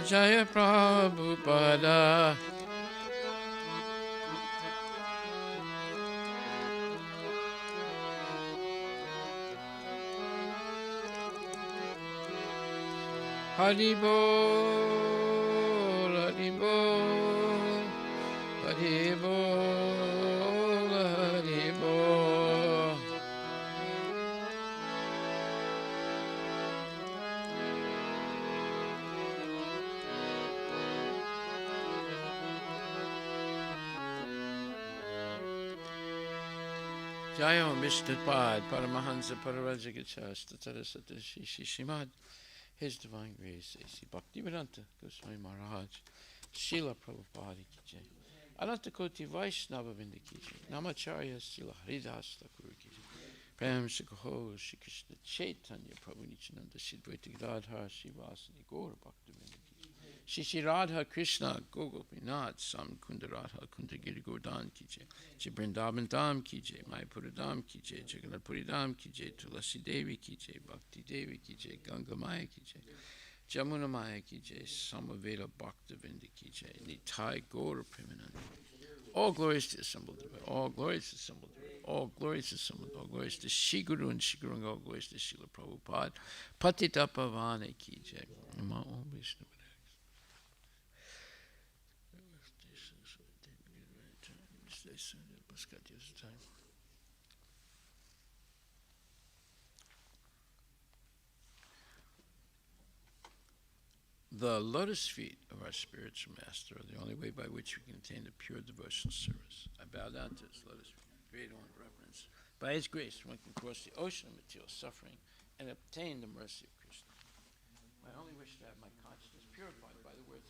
D: Jaya Prabhupada. Haribol, Haribol, Haribol, Haribol. Jayo Mr. Pad, Paramahansa Pararajagachas, Tatarasata Shimad, His Divine Grace, A.C. Bhaktivedanta Goswami Maharaj, Srila Prabhupada Ki Jai, Ananta Koti Vaishnava Vrinda Ki Jai, Namacharya Srila Haridas Thakur Ki Jai, Prem Shikho Shri Krishna Chaitanya Prabhu Nityananda Shidvaita Gadadhar Shivasani Gaura Bhaktivedanta Ki Jai, Shri Radha Krishna Gogopinath Sam Kunda Radha Kunda Giri Govardhan Ki Jai, Shri Vrindavan Dham Ki Jai, Mayapura Dham Ki Jai, Jagannath Puri Dham Ki Jai, Tulasi Devi Ki Jai, Bhakti Devi Ki Jai, Ganga Maya Ki Jai, Jamuna Maya Ki Jai, Samaveda Bhaktivedanta Ki Jai, Nitai Gaura Premananda. All glories to the assembled divine, all glories to the assembled divine, all glories to the assembled, all glories to Shri Guru and Shri Guru, all glories to Srila Prabhupada, Patita Pavane Ki Jai, Nama Om Vishnu. The lotus feet of our spiritual master are the only way by which we can attain the pure devotional service. I bow down to his lotus feet, great awe and reverence. By his grace, one can cross the ocean of material suffering and obtain the mercy of Krishna. I only wish to have my consciousness purified by the words